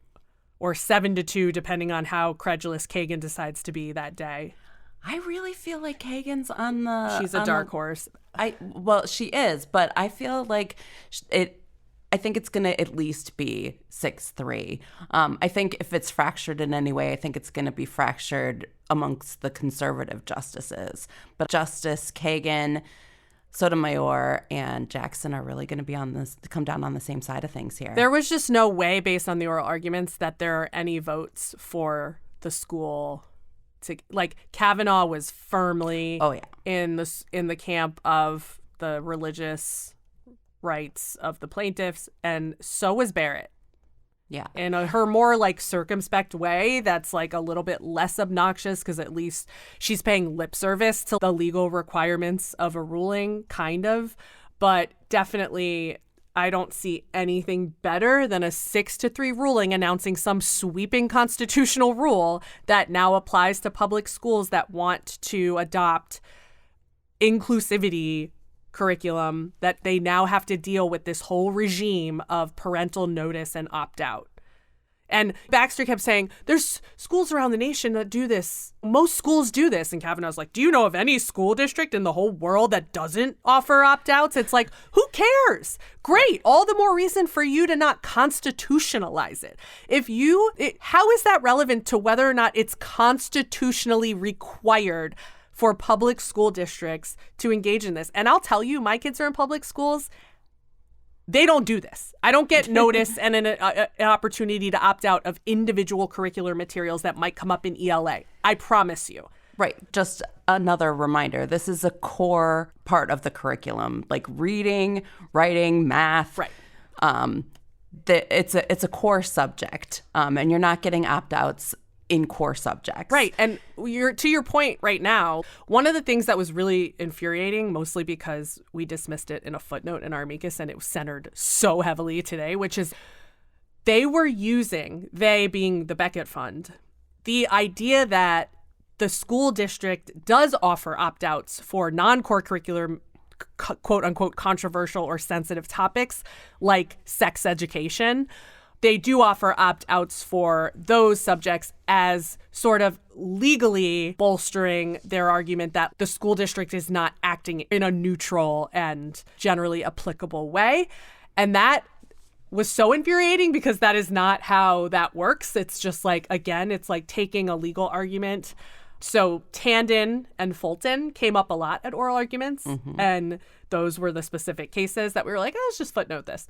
S2: or 7-2, depending on how credulous Kagan decides to be that day.
S1: I really feel like Kagan's on the...
S2: She's a dark horse.
S1: Well, she is, but I feel like I think it's going to at least be 6-3. I think if it's fractured in any way, I think it's going to be fractured amongst the conservative justices. But Justice Kagan, Sotomayor, and Jackson are really going to come down on the same side of things here.
S2: There was just no way, based on the oral arguments, that there are any votes for the school to, like, Kavanaugh was firmly in the camp of the religious rights of the plaintiffs, and so was Barrett.
S1: Yeah.
S2: in her more like circumspect way that's like a little bit less obnoxious because at least she's paying lip service to the legal requirements of a ruling, kind of. But definitely, I don't see anything better than a 6-3 ruling announcing some sweeping constitutional rule that now applies to public schools that want to adopt inclusivity curriculum, that they now have to deal with this whole regime of parental notice and opt-out. And Baxter kept saying, there's schools around the nation that do this. Most schools do this. And Kavanaugh's like, do you know of any school district in the whole world that doesn't offer opt-outs? It's like, who cares? Great. All the more reason for you to not constitutionalize it. How is that relevant to whether or not it's constitutionally required for public school districts to engage in this? And I'll tell you, my kids are in public schools. They don't do this. I don't get notice and an opportunity to opt out of individual curricular materials that might come up in ELA. I promise you.
S1: Right. Just another reminder. This is a core part of the curriculum, like reading, writing, math.
S2: Right.
S1: It's a core subject, and you're not getting opt-outs in core subjects.
S2: Right. And to your point right now, one of the things that was really infuriating, mostly because we dismissed it in a footnote in our Amicus and it was centered so heavily today, which is they being the Beckett Fund, the idea that the school district does offer opt-outs for non-core curricular, quote unquote, controversial or sensitive topics like sex education. They do offer opt-outs for those subjects as sort of legally bolstering their argument that the school district is not acting in a neutral and generally applicable way. And that was so infuriating because that is not how that works. It's just like, again, it's like taking a legal argument. So Tandon and Fulton came up a lot at oral arguments, and those were the specific cases that we were like, oh, let's just footnote this.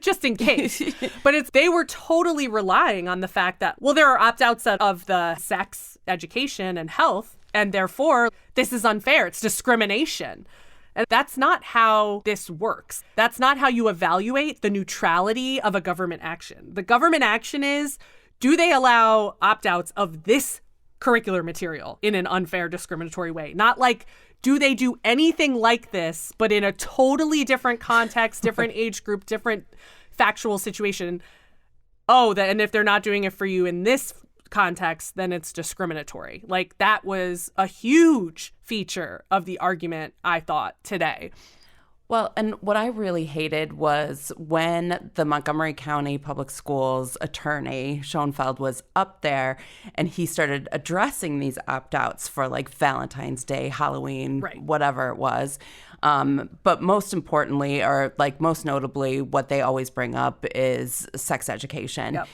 S2: Just in case. But they were totally relying on the fact that, well, there are opt-outs of the sex education and health, and therefore this is unfair. It's discrimination. And that's not how this works. That's not how you evaluate the neutrality of a government action. The government action is, do they allow opt-outs of this curricular material in an unfair, discriminatory way? Not like, do they do anything like this, but in a totally different context, different age group, different factual situation? And if they're not doing it for you in this context, then it's discriminatory. Like, that was a huge feature of the argument, I thought, today.
S1: Well, and what I really hated was when the Montgomery County Public Schools attorney, Schoenfeld, was up there and he started addressing these opt-outs for like Valentine's Day, Halloween,
S2: right,
S1: whatever it was. But most importantly, or like most notably, what they always bring up is sex education.
S2: Yep.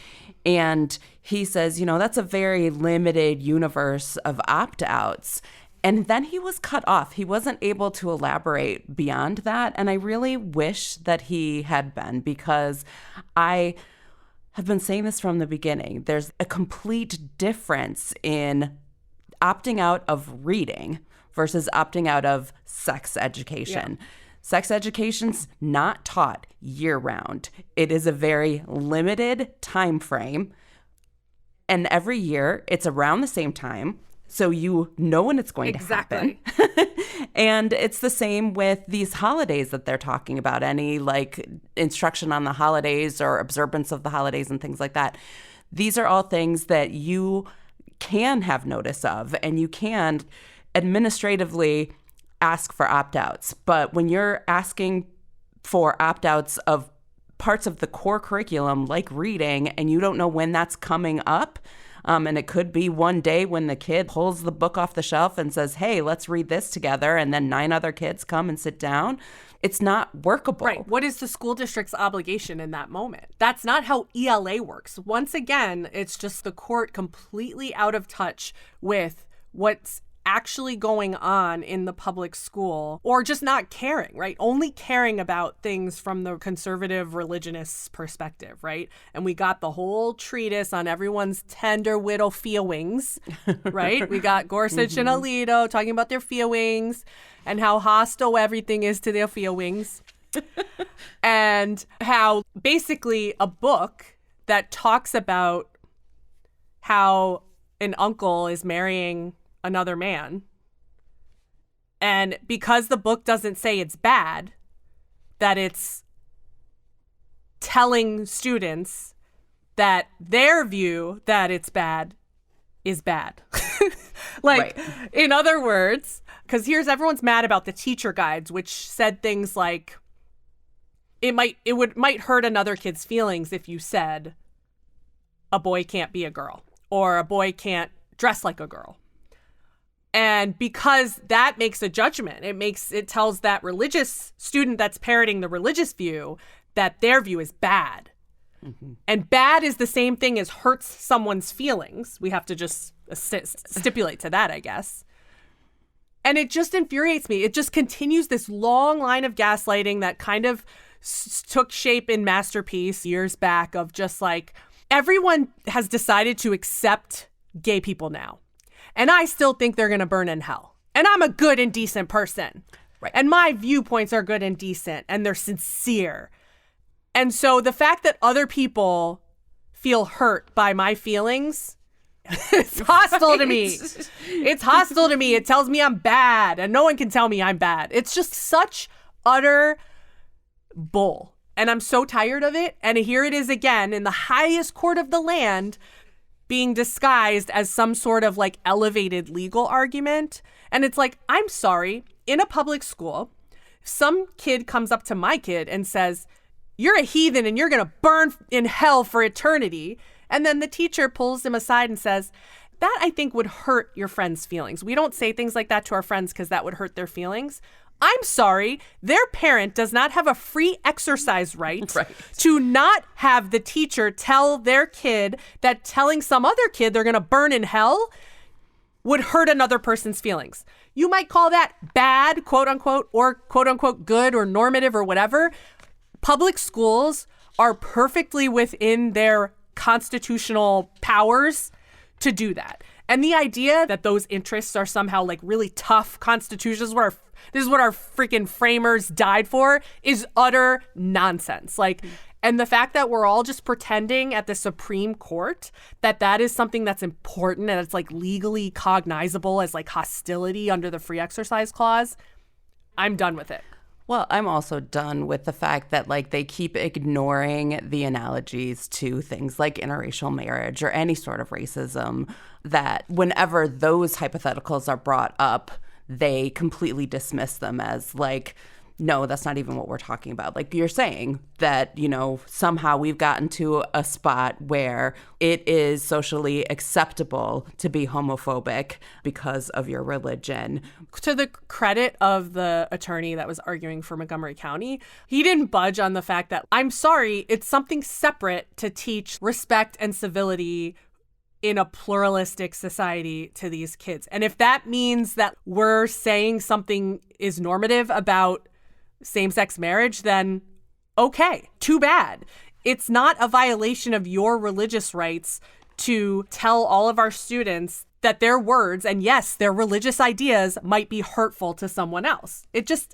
S1: And he says, that's a very limited universe of opt-outs. And then he was cut off. He wasn't able to elaborate beyond that. And I really wish that he had been, because I have been saying this from the beginning. There's a complete difference in opting out of reading versus opting out of sex education. Yeah. Sex education's not taught year-round. It is a very limited time frame. And every year, it's around the same time. So you know when it's going to happen. And it's the same with these holidays that they're talking about, any like instruction on the holidays or observance of the holidays and things like that. These are all things that you can have notice of, and you can administratively ask for opt-outs. But when you're asking for opt-outs of parts of the core curriculum like reading, and you don't know when that's coming up, and it could be one day when the kid pulls the book off the shelf and says, hey, let's read this together, and then 9 other kids come and sit down. It's not workable.
S2: Right. What is the school district's obligation in that moment? That's not how ELA works. Once again, it's just the court completely out of touch with what's actually going on in the public school, or just not caring, right? Only caring about things from the conservative religionist perspective, right? And we got the whole treatise on everyone's tender widow feelings, right? We got Gorsuch and Alito talking about their feelings and how hostile everything is to their feelings, and how basically a book that talks about how an uncle is marrying another man. And because the book doesn't say it's bad, that it's telling students that their view that it's bad is bad. Like, right. In other words, because everyone's mad about the teacher guides, which said things like, it might hurt another kid's feelings if you said a boy can't be a girl or a boy can't dress like a girl. And because that makes a judgment, it tells that religious student that's parroting the religious view that their view is bad. Mm-hmm. And bad is the same thing as hurts someone's feelings. We have to just stipulate to that, I guess. And it just infuriates me. It just continues this long line of gaslighting that kind of took shape in Masterpiece years back, of just like, everyone has decided to accept gay people now. And I still think they're going to burn in hell. And I'm a good and decent person. Right. And my viewpoints are good and decent, and they're sincere. And so the fact that other people feel hurt by my feelings, it's hostile to me. It's hostile to me. It tells me I'm bad, and no one can tell me I'm bad. It's just such utter bull. And I'm so tired of it. And here it is again in the highest court of the land, being disguised as some sort of like elevated legal argument. And it's like, I'm sorry, in a public school, some kid comes up to my kid and says, "You're a heathen and you're going to burn in hell for eternity." And then the teacher pulls him aside and says, "That I think would hurt your friend's feelings. We don't say things like that to our friends because that would hurt their feelings." I'm sorry, their parent does not have a free exercise right to not have the teacher tell their kid that telling some other kid they're going to burn in hell would hurt another person's feelings. You might call that bad, quote unquote, or quote unquote good or normative or whatever. Public schools are perfectly within their constitutional powers to do that. And the idea that those interests are somehow like really tough constitutions where this is what our freaking framers died for is utter nonsense. Like, and the fact that we're all just pretending at the Supreme Court that is something that's important and it's like legally cognizable as like hostility under the free exercise clause, I'm done with it.
S1: Well, I'm also done with the fact that like they keep ignoring the analogies to things like interracial marriage or any sort of racism, that whenever those hypotheticals are brought up, they completely dismiss them as like, no, that's not even what we're talking about. Like you're saying that, you know, somehow we've gotten to a spot where it is socially acceptable to be homophobic because of your religion.
S2: To the credit of the attorney that was arguing for Montgomery County, he didn't budge on the fact that, I'm sorry, it's something separate to teach respect and civility in a pluralistic society to these kids. And if that means that we're saying something is normative about same-sex marriage, then okay, too bad. It's not a violation of your religious rights to tell all of our students that their words, and yes, their religious ideas, might be hurtful to someone else.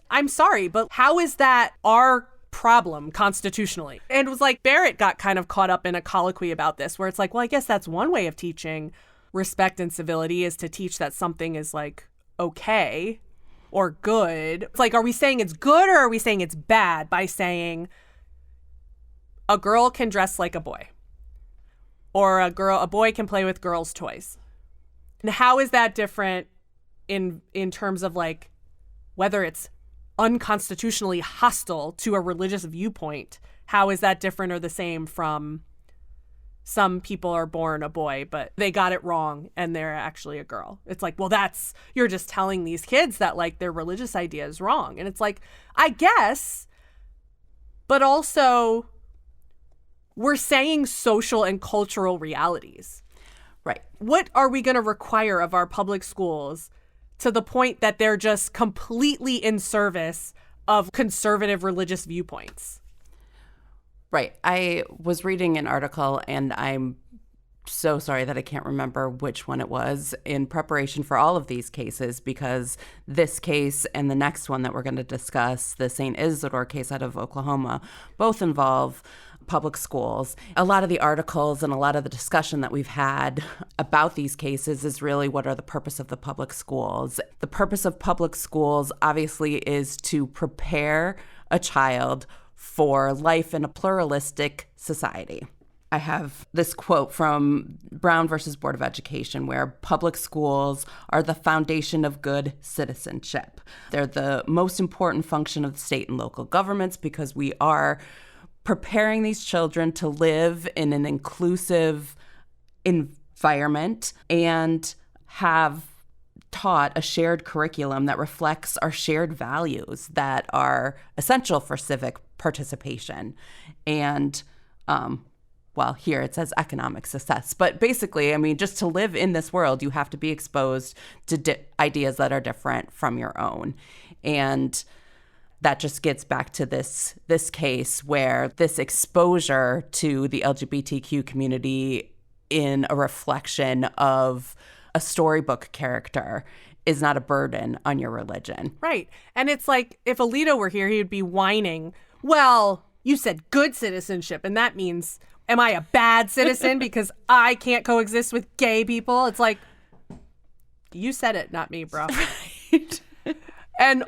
S2: I'm sorry, but how is that our problem constitutionally? And it was like Barrett got kind of caught up in a colloquy about this, where it's like, well, I guess that's one way of teaching respect and civility, is to teach that something is like okay or good. It's like, are we saying it's good or are we saying it's bad by saying a girl can dress like a boy or a boy can play with girls' toys? And how is that different in terms of like whether it's unconstitutionally hostile to a religious viewpoint? How is that different or the same from some people are born a boy, but they got it wrong and they're actually a girl? It's like, well, you're just telling these kids that like their religious idea is wrong. And it's like, I guess, but also we're saying social and cultural realities.
S1: Right.
S2: What are we going to require of our public schools to the point that they're just completely in service of conservative religious viewpoints?
S1: Right. I was reading an article, and I'm so sorry that I can't remember which one it was, in preparation for all of these cases, because this case and the next one that we're going to discuss, the St. Isidore case out of Oklahoma, both involve public schools. A lot of the articles and a lot of the discussion that we've had about these cases is really what are the purpose of the public schools. The purpose of public schools obviously is to prepare a child for life in a pluralistic society. I have this quote from Brown versus Board of Education, where public schools are the foundation of good citizenship. They're the most important function of the state and local governments because we are preparing these children to live in an inclusive environment and have taught a shared curriculum that reflects our shared values that are essential for civic participation. And, well, here it says economic success. But basically, I mean, just to live in this world, you have to be exposed to ideas that are different from your own. And that just gets back to this case where this exposure to the LGBTQ community in a reflection of a storybook character is not a burden on your religion.
S2: Right. And it's like if Alito were here, he would be whining, well, you said good citizenship, and that means, am I a bad citizen because I can't coexist with gay people? It's like, you said it, not me, bro.
S1: Right.
S2: And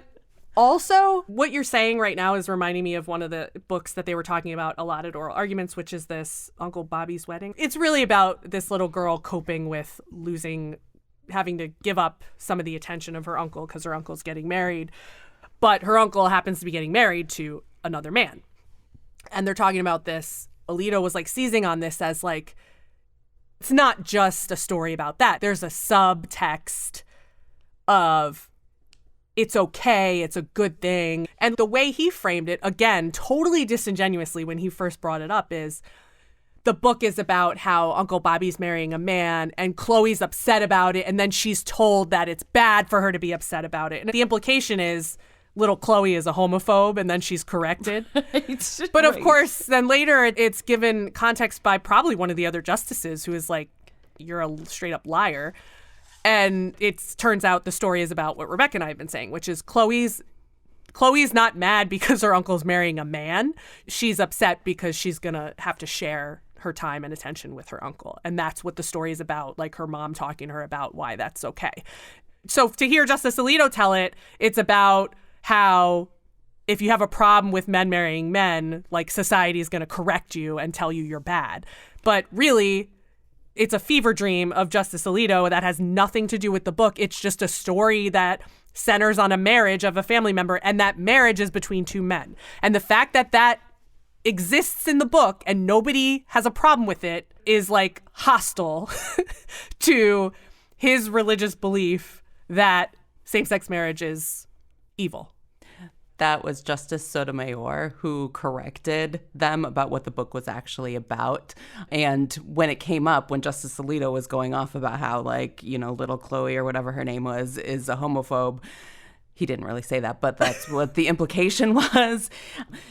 S2: also, what you're saying right now is reminding me of one of the books that they were talking about a lot at Oral Arguments, which is this Uncle Bobby's Wedding. It's really about this little girl coping with having to give up some of the attention of her uncle because her uncle's getting married. But her uncle happens to be getting married to another man. And they're talking about this. Alito was like seizing on this as like, it's not just a story about that. There's a subtext of it's okay, it's a good thing. And the way he framed it, again, totally disingenuously when he first brought it up, is the book is about how Uncle Bobby's marrying a man and Chloe's upset about it. And then she's told that it's bad for her to be upset about it. And the implication is little Chloe is a homophobe and then she's corrected. Right. But of course, then later it's given context by probably one of the other justices who is like, you're a straight up liar. And it turns out the story is about what Rebecca and I have been saying, which is Chloe's not mad because her uncle's marrying a man. She's upset because she's going to have to share her time and attention with her uncle. And that's what the story is about, like her mom talking to her about why that's okay. So to hear Justice Alito tell it, it's about how if you have a problem with men marrying men, like society is going to correct you and tell you you're bad. But really, it's a fever dream of Justice Alito that has nothing to do with the book. It's just a story that centers on a marriage of a family member, and that marriage is between two men. And the fact that that exists in the book and nobody has a problem with it is like hostile to his religious belief that same-sex marriage is evil.
S1: That was Justice Sotomayor who corrected them about what the book was actually about. And when it came up, when Justice Alito was going off about how, like, you know, little Chloe or whatever her name was is a homophobe, he didn't really say that, but that's what the implication was.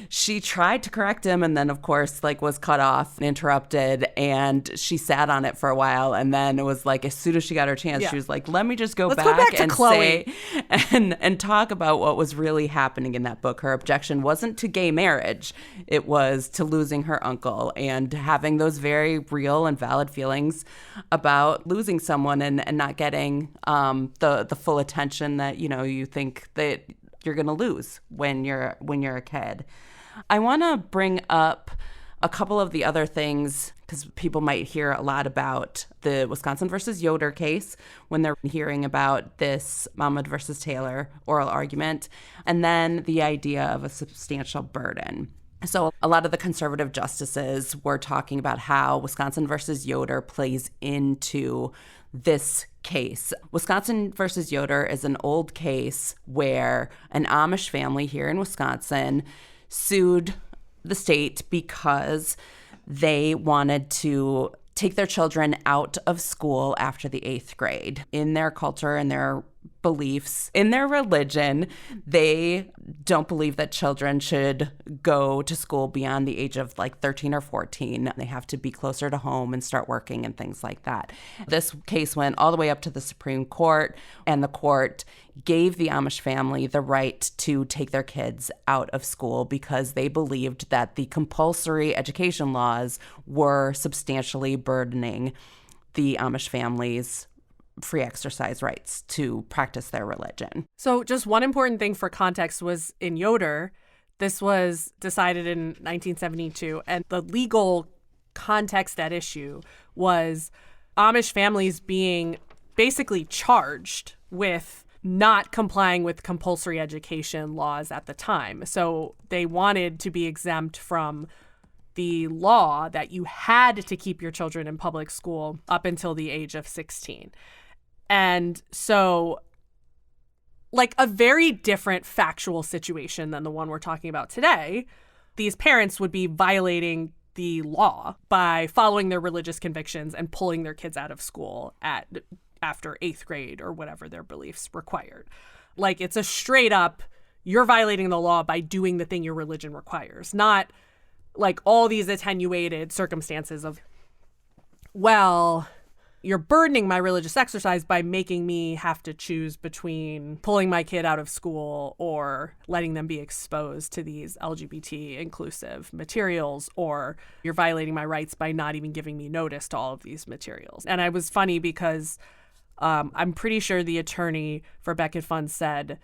S1: She tried to correct him and then, of course, like was cut off and interrupted. And she sat on it for a while. And then it was like, as soon as she got her chance, she was like, let me just go back and
S2: Chloe.
S1: say and talk about what was really happening in that book. Her objection wasn't to gay marriage. It was to losing her uncle and having those very real and valid feelings about losing someone and not getting the full attention that, you know, you think that you're going to lose when you're a kid. I want to bring up a couple of the other things because people might hear a lot about the Wisconsin versus Yoder case when they're hearing about this Mahmoud versus Taylor oral argument, and then the idea of a substantial burden. So a lot of the conservative justices were talking about how Wisconsin versus Yoder plays into this case. Wisconsin versus Yoder is an old case where an Amish family here in Wisconsin sued the state because they wanted to take their children out of school after the 8th grade. In their culture and their beliefs in their religion. They don't believe that children should go to school beyond the age of like 13 or 14. They have to be closer to home and start working and things like that. This case went all the way up to the Supreme Court, and the court gave the Amish family the right to take their kids out of school because they believed that the compulsory education laws were substantially burdening the Amish families' free exercise rights to practice their religion.
S2: So just one important thing for context was in Yoder, this was decided in 1972, and the legal context at issue was Amish families being basically charged with not complying with compulsory education laws at the time. So they wanted to be exempt from the law that you had to keep your children in public school up until the age of 16. And so, like, a very different factual situation than the one we're talking about today, these parents would be violating the law by following their religious convictions and pulling their kids out of school after 8th grade or whatever their beliefs required. Like, it's a straight up, you're violating the law by doing the thing your religion requires, not like all these attenuated circumstances of, well, you're burdening my religious exercise by making me have to choose between pulling my kid out of school or letting them be exposed to these LGBT inclusive materials, or you're violating my rights by not even giving me notice to all of these materials. And I was funny because I'm pretty sure the attorney for Becket Fund said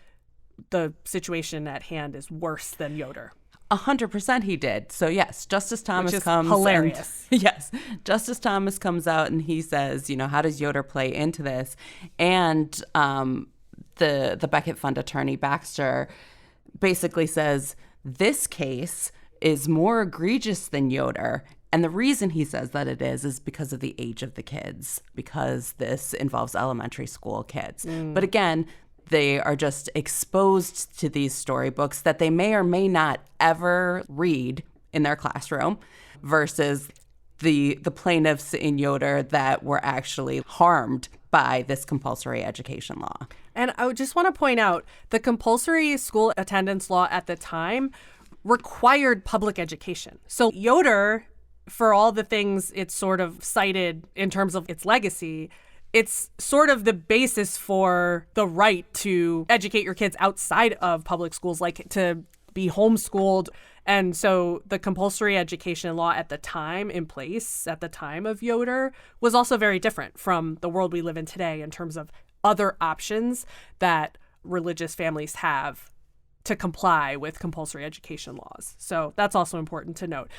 S2: the situation at hand is worse than Yoder.
S1: 100% he did. So yes, Justice Thomas comes.
S2: Hilarious.
S1: Yes, Justice Thomas comes out and he says, how does Yoder play into this? And the Becket Fund attorney Baxter basically says this case is more egregious than Yoder. And the reason he says that it is because of the age of the kids, because this involves elementary school kids. But again, they are just exposed to these storybooks that they may or may not ever read in their classroom versus the plaintiffs in Yoder that were actually harmed by this compulsory education law.
S2: And I just want to point out the compulsory school attendance law at the time required public education. So Yoder, for all the things it's sort of cited in terms of its legacy, it's sort of the basis for the right to educate your kids outside of public schools, like to be homeschooled. And so the compulsory education law at the time in place, at the time of Yoder, was also very different from the world we live in today in terms of other options that religious families have to comply with compulsory education laws. So that's also important to note.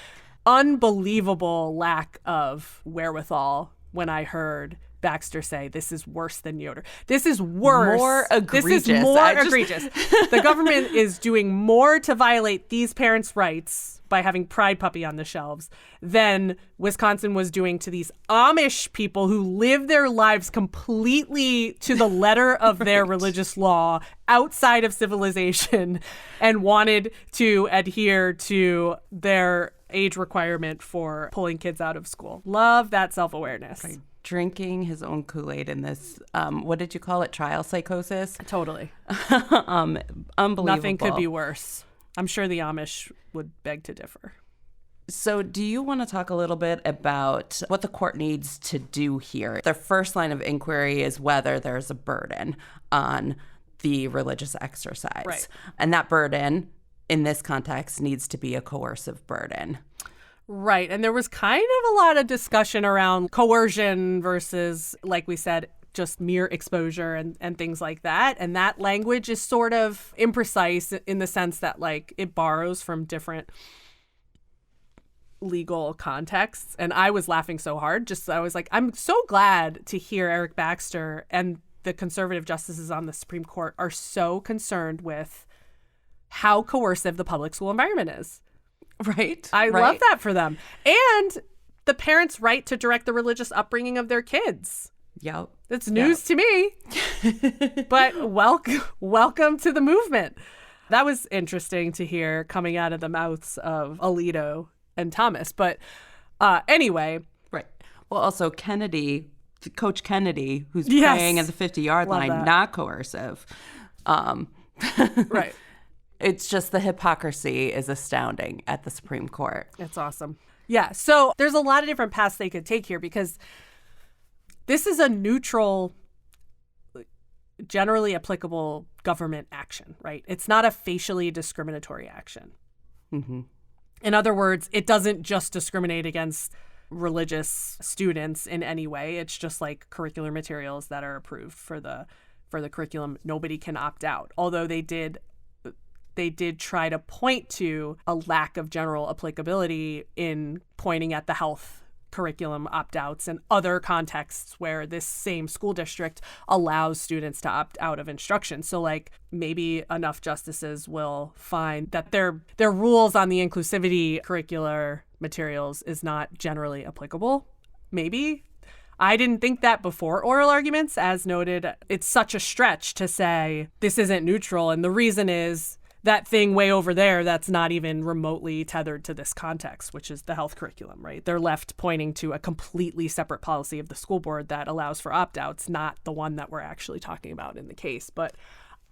S2: Unbelievable lack of wherewithal when I heard Baxter say this is worse than Yoder. This is worse.
S1: More egregious.
S2: This is more egregious. The government is doing more to violate these parents' rights by having Pride Puppy on the shelves than Wisconsin was doing to these Amish people who live their lives completely to the letter of their religious law outside of civilization and wanted to adhere to their age requirement for pulling kids out of school. Love that self-awareness.
S1: Right. Drinking his own Kool-Aid in this, what did you call it? Trial psychosis?
S2: Totally.
S1: Unbelievable.
S2: Nothing could be worse. I'm sure the Amish would beg to differ.
S1: So do you want to talk a little bit about what the court needs to do here? Their first line of inquiry is whether there's a burden on the religious exercise.
S2: Right.
S1: And that burden, in this context, needs to be a coercive burden.
S2: Right. And there was kind of a lot of discussion around coercion versus, like we said, just mere exposure and things like that. And that language is sort of imprecise in the sense that, like, it borrows from different legal contexts. And I was laughing so hard. I was like, I'm so glad to hear Eric Baxter and the conservative justices on the Supreme Court are so concerned with how coercive the public school environment is.
S1: Right.
S2: I love that for them. And the parents' right to direct the religious upbringing of their kids.
S1: Yep.
S2: It's news to me. But welcome to the movement. That was interesting to hear coming out of the mouths of Alito and Thomas. But anyway.
S1: Right. Well, also Kennedy Coach Kennedy, who's
S2: Yes.
S1: praying at the 50-yard
S2: Love
S1: line,
S2: that.
S1: not coercive.
S2: Right.
S1: It's just the hypocrisy is astounding at the Supreme Court.
S2: It's awesome. Yeah. So there's a lot of different paths they could take here because this is a neutral, generally applicable government action, right? It's not a facially discriminatory action.
S1: Mm-hmm.
S2: In other words, it doesn't just discriminate against religious students in any way. It's just like curricular materials that are approved for the curriculum. Nobody can opt out. Although they did try to point to a lack of general applicability in pointing at the health curriculum opt-outs and other contexts where this same school district allows students to opt out of instruction. So like maybe enough justices will find that their rules on the inclusivity curricular materials is not generally applicable. Maybe. I didn't think that before oral arguments. As noted, it's such a stretch to say this isn't neutral. And the reason is that thing way over there that's not even remotely tethered to this context, which is the health curriculum, right? They're left pointing to a completely separate policy of the school board that allows for opt-outs, not the one that we're actually talking about in the case. But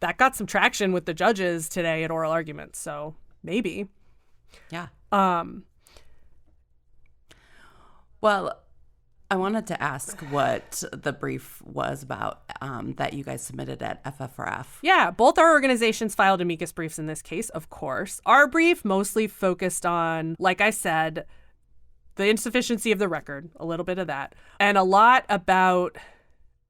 S2: that got some traction with the judges today at oral arguments, so maybe.
S1: Yeah. Well, I wanted to ask what the brief was about that you guys submitted at FFRF.
S2: Yeah, both our organizations filed amicus briefs in this case, of course. Our brief mostly focused on, like I said, the insufficiency of the record, a little bit of that, and a lot about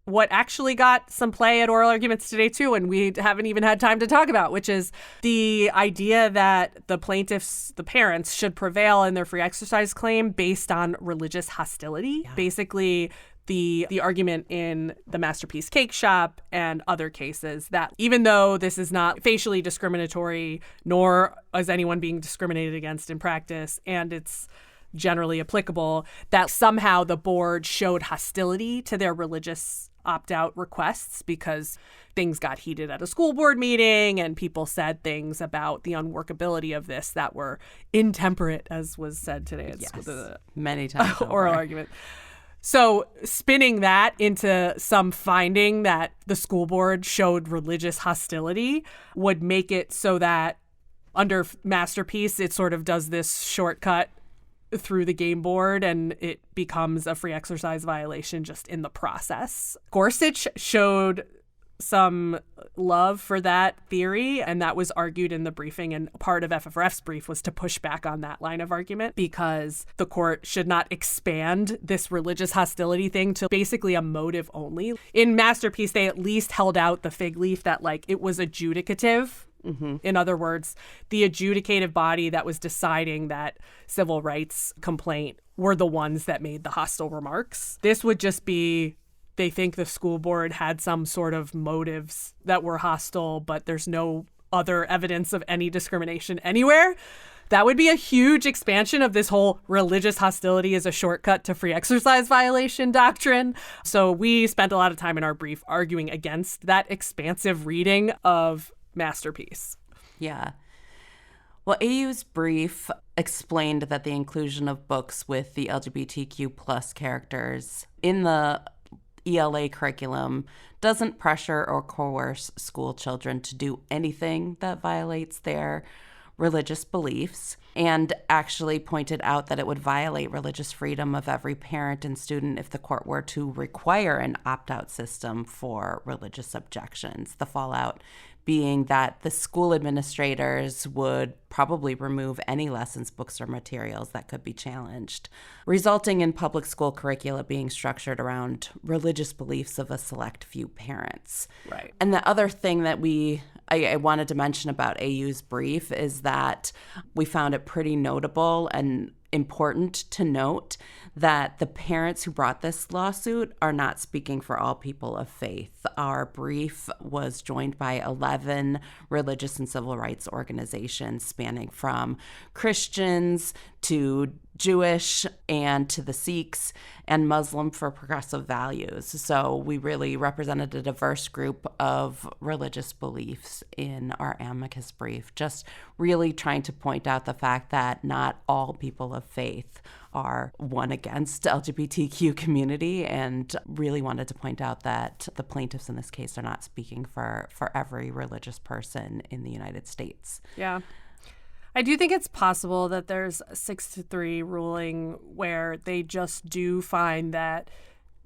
S2: what actually got some play at oral arguments today, too, and we haven't even had time to talk about, which is the idea that the plaintiffs, the parents, should prevail in their free exercise claim based on religious hostility. Yeah. Basically, the argument in the Masterpiece Cake Shop and other cases that even though this is not facially discriminatory, nor is anyone being discriminated against in practice, and it's generally applicable, that somehow the board showed hostility to their religious opt-out requests because things got heated at a school board meeting and people said things about the unworkability of this that were intemperate, as was said today at the
S1: many times
S2: oral argument. So spinning that into some finding that the school board showed religious hostility would make it so that under Masterpiece, it sort of does this shortcut through the game board and it becomes a free exercise violation just in the process. Gorsuch showed some love for that theory, and that was argued in the briefing, and part of FFRF's brief was to push back on that line of argument because the court should not expand this religious hostility thing to basically a motive only. In Masterpiece, they at least held out the fig leaf that like it was adjudicative. Mm-hmm. In other words, the adjudicative body that was deciding that civil rights complaint were the ones that made the hostile remarks. This would just be, they think the school board had some sort of motives that were hostile, but there's no other evidence of any discrimination anywhere. That would be a huge expansion of this whole religious hostility as a shortcut to free exercise violation doctrine. So we spent a lot of time in our brief arguing against that expansive reading of Masterpiece.
S1: Yeah. Well, AU's brief explained that the inclusion of books with the LGBTQ plus characters in the ELA curriculum doesn't pressure or coerce school children to do anything that violates their religious beliefs, and actually pointed out that it would violate religious freedom of every parent and student if the court were to require an opt-out system for religious objections. The fallout being that the school administrators would probably remove any lessons, books, or materials that could be challenged, resulting in public school curricula being structured around religious beliefs of a select few parents.
S2: Right.
S1: And the other thing that I wanted to mention about AU's brief is that we found it pretty notable and important to note that the parents who brought this lawsuit are not speaking for all people of faith. Our brief was joined by 11 religious and civil rights organizations spanning from Christians to Jewish and to the Sikhs and Muslim for progressive values. So we really represented a diverse group of religious beliefs in our amicus brief, just really trying to point out the fact that not all people of faith are one against LGBTQ community, and really wanted to point out that the plaintiffs in this case are not speaking for every religious person in the United States.
S2: Yeah. I do think it's possible that there's a 6-3 ruling where they just do find that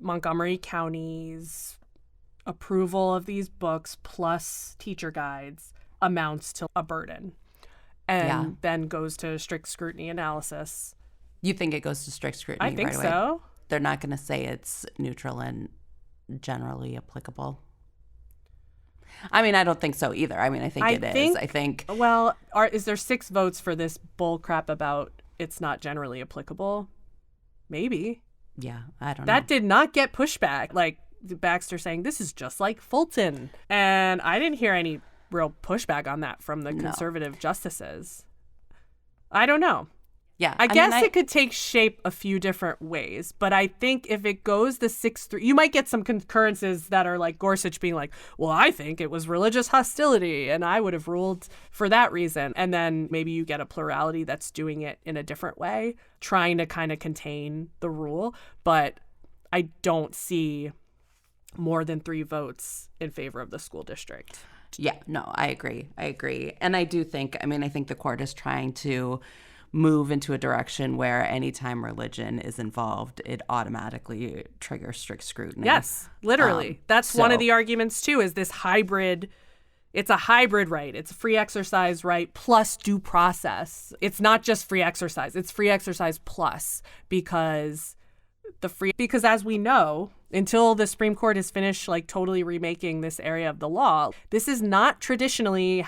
S2: Montgomery County's approval of these books plus teacher guides amounts to a burden and then goes to strict scrutiny analysis.
S1: You think it goes to strict scrutiny
S2: I think
S1: right away?
S2: So.
S1: They're not going to say it's neutral and generally applicable? I mean, I don't think so either. I mean, I think it is. I think...
S2: Well, is there 6 votes for this bull crap about it's not generally applicable? Maybe.
S1: Yeah, I don't know.
S2: That did not get pushback. Like Baxter saying, this is just like Fulton. And I didn't hear any real pushback on that from the conservative justices. I don't know.
S1: Yeah.
S2: I guess it could take shape a few different ways, but I think if it goes the 6-3, you might get some concurrences that are like Gorsuch being like, well, I think it was religious hostility and I would have ruled for that reason. And then maybe you get a plurality that's doing it in a different way, trying to kind of contain the rule. But I don't see more than 3 votes in favor of the school district.
S1: Yeah, no, I agree. And I do think, I think the court is trying to move into a direction where anytime religion is involved, it automatically triggers strict scrutiny.
S2: Yes, literally. That's one of the arguments too, is this hybrid. It's a hybrid right. It's a free exercise right plus due process. It's not just free exercise. It's free exercise plus because as we know, until the Supreme Court is finished like totally remaking this area of the law, this is not traditionally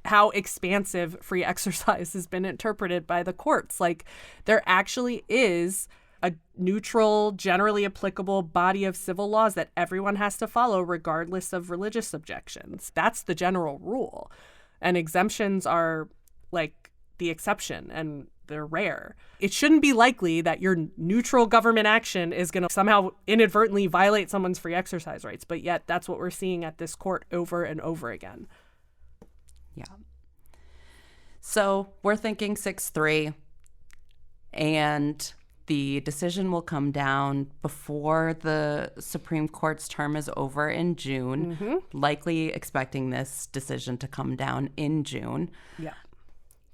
S2: how expansive free exercise has been interpreted by the courts. Like, there actually is a neutral, generally applicable body of civil laws that everyone has to follow regardless of religious objections. That's the general rule. And exemptions are like the exception, and they're rare. It shouldn't be likely that your neutral government action is going to somehow inadvertently violate someone's free exercise rights, but yet that's what we're seeing at this court over and over again.
S1: Yeah. So we're thinking 6-3, and the decision will come down before the Supreme Court's term is over in June, likely expecting this decision to come down in June.
S2: Yeah.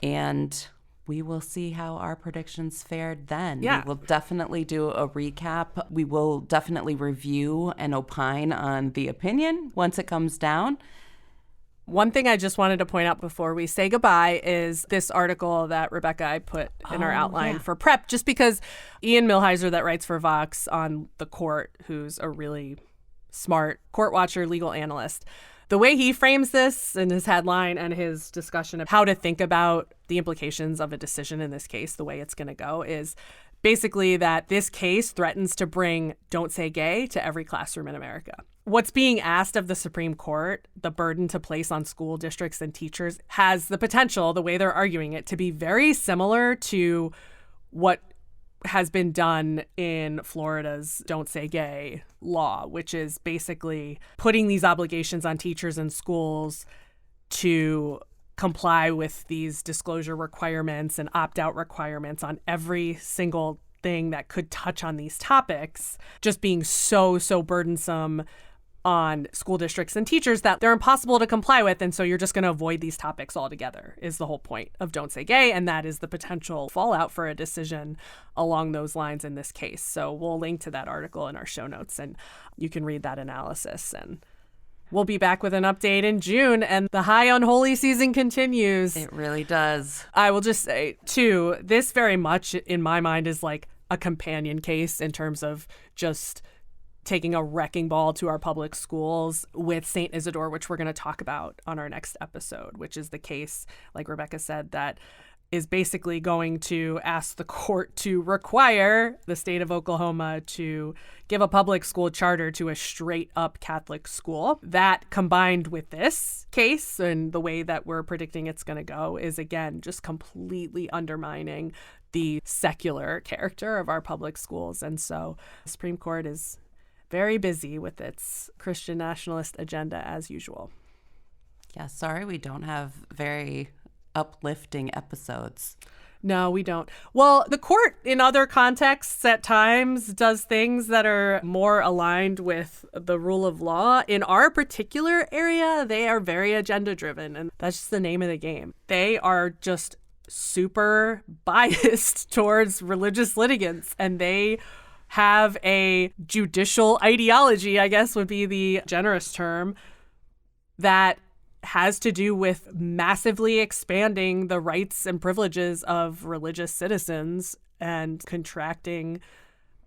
S1: And we will see how our predictions fared then.
S2: Yeah.
S1: We will definitely do a recap. We will definitely review and opine on the opinion once it comes down.
S2: One thing I just wanted to point out before we say goodbye is this article that Rebecca I put in our outline for prep, just because Ian Millhiser, that writes for Vox on the court, who's a really smart court watcher, legal analyst, the way he frames this in his headline and his discussion of how to think about the implications of a decision in this case, the way it's going to go, is basically that this case threatens to bring "Don't Say Gay" to every classroom in America. What's being asked of the Supreme Court, the burden to place on school districts and teachers, has the potential, the way they're arguing it, to be very similar to what has been done in Florida's Don't Say Gay law, which is basically putting these obligations on teachers and schools to comply with these disclosure requirements and opt-out requirements on every single thing that could touch on these topics, just being so burdensome on school districts and teachers that they're impossible to comply with. And so you're just going to avoid these topics altogether is the whole point of Don't Say Gay. And that is the potential fallout for a decision along those lines in this case. So we'll link to that article in our show notes and you can read that analysis. And we'll be back with an update in June, and the high Unholy season continues.
S1: It really does.
S2: I will just say, too, this very much in my mind is like a companion case in terms of just taking a wrecking ball to our public schools with St. Isidore, which we're going to talk about on our next episode, which is the case, like Rebecca said, that is basically going to ask the court to require the state of Oklahoma to give a public school charter to a straight up Catholic school. That, combined with this case and the way that we're predicting it's going to go, is again just completely undermining the secular character of our public schools. And so the Supreme Court is very busy with its Christian nationalist agenda as usual.
S1: Yeah, sorry we don't have very uplifting episodes.
S2: No, we don't. Well, the court in other contexts at times does things that are more aligned with the rule of law. In our particular area, they are very agenda driven, and that's just the name of the game. They are just super biased towards religious litigants, and they have a judicial ideology, I guess would be the generous term, that has to do with massively expanding the rights and privileges of religious citizens and contracting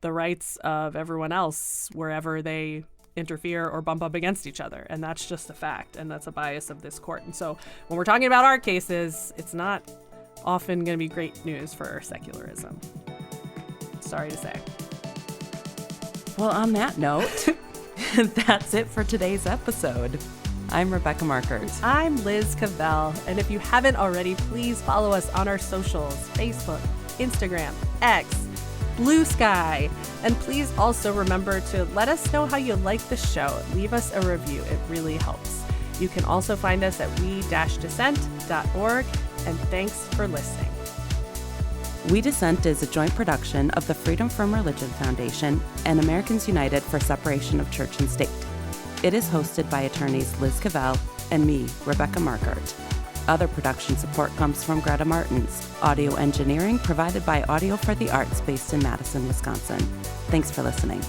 S2: the rights of everyone else wherever they interfere or bump up against each other. And that's just a fact. And that's a bias of this court. And so when we're talking about our cases, it's not often going to be great news for secularism. Sorry to say.
S1: Well, on that note, that's it for today's episode. I'm Rebecca Markert.
S2: I'm Liz Cavell. And if you haven't already, please follow us on our socials, Facebook, Instagram, X, Blue Sky. And please also remember to let us know how you like the show. Leave us a review. It really helps. You can also find us at we-dissent.org. And thanks for listening.
S1: We Dissent is a joint production of the Freedom from Religion Foundation and Americans United for Separation of Church and State. It is hosted by attorneys Liz Cavell and me, Rebecca Markert. Other production support comes from Greta Martins. Audio engineering provided by Audio for the Arts based in Madison, Wisconsin. Thanks for listening.